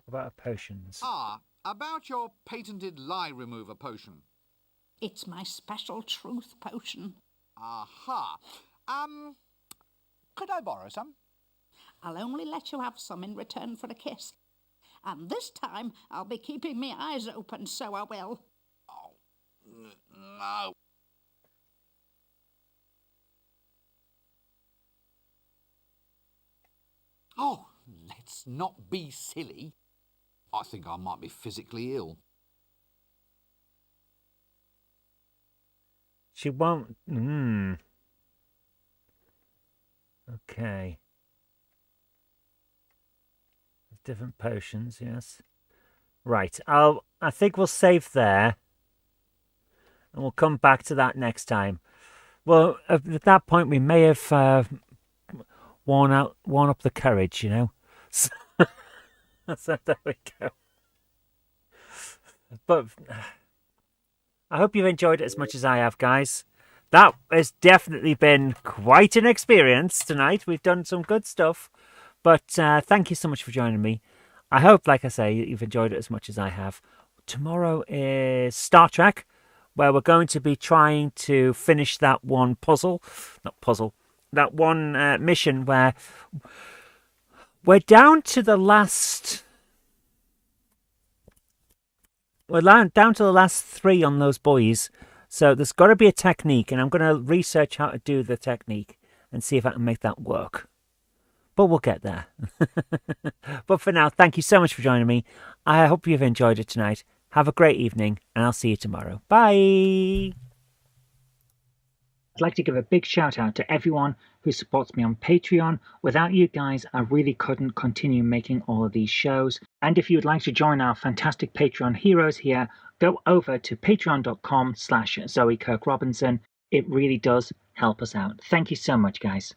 What about potions? Ah, about your patented lie remover potion. It's my special truth potion. Aha. Could I borrow some? I'll only let you have some in return for a kiss. And this time I'll be keeping my eyes open, so I will. Oh, no. Oh, let's not be silly. I think I might be physically ill. She won't. Okay. Different potions, yes. Right. I think we'll save there. And we'll come back to that next time. Well, at that point, we may have worn up the courage, you know. So there we go. But I hope you've enjoyed it as much as I have, guys. That has definitely been quite an experience tonight. We've done some good stuff. But thank you so much for joining me. I hope, like I say, you've enjoyed it as much as I have. tomorrow is Star Trek, where we're going to be trying to finish that one that one mission where we're down to the last. We're down to the last 3 on those buoys. So there's got to be a technique, and I'm going to research how to do the technique and see if I can make that work. But we'll get there. But for now, thank you so much for joining me. I hope you've enjoyed it tonight. Have a great evening, and I'll see you tomorrow. Bye! I'd like to give a big shout out to everyone who supports me on Patreon. Without you guys, I really couldn't continue making all of these shows. And if you'd like to join our fantastic Patreon heroes here, go over to patreon.com/Zoe Kirk Robinson. It really does help us out. Thank you so much, guys.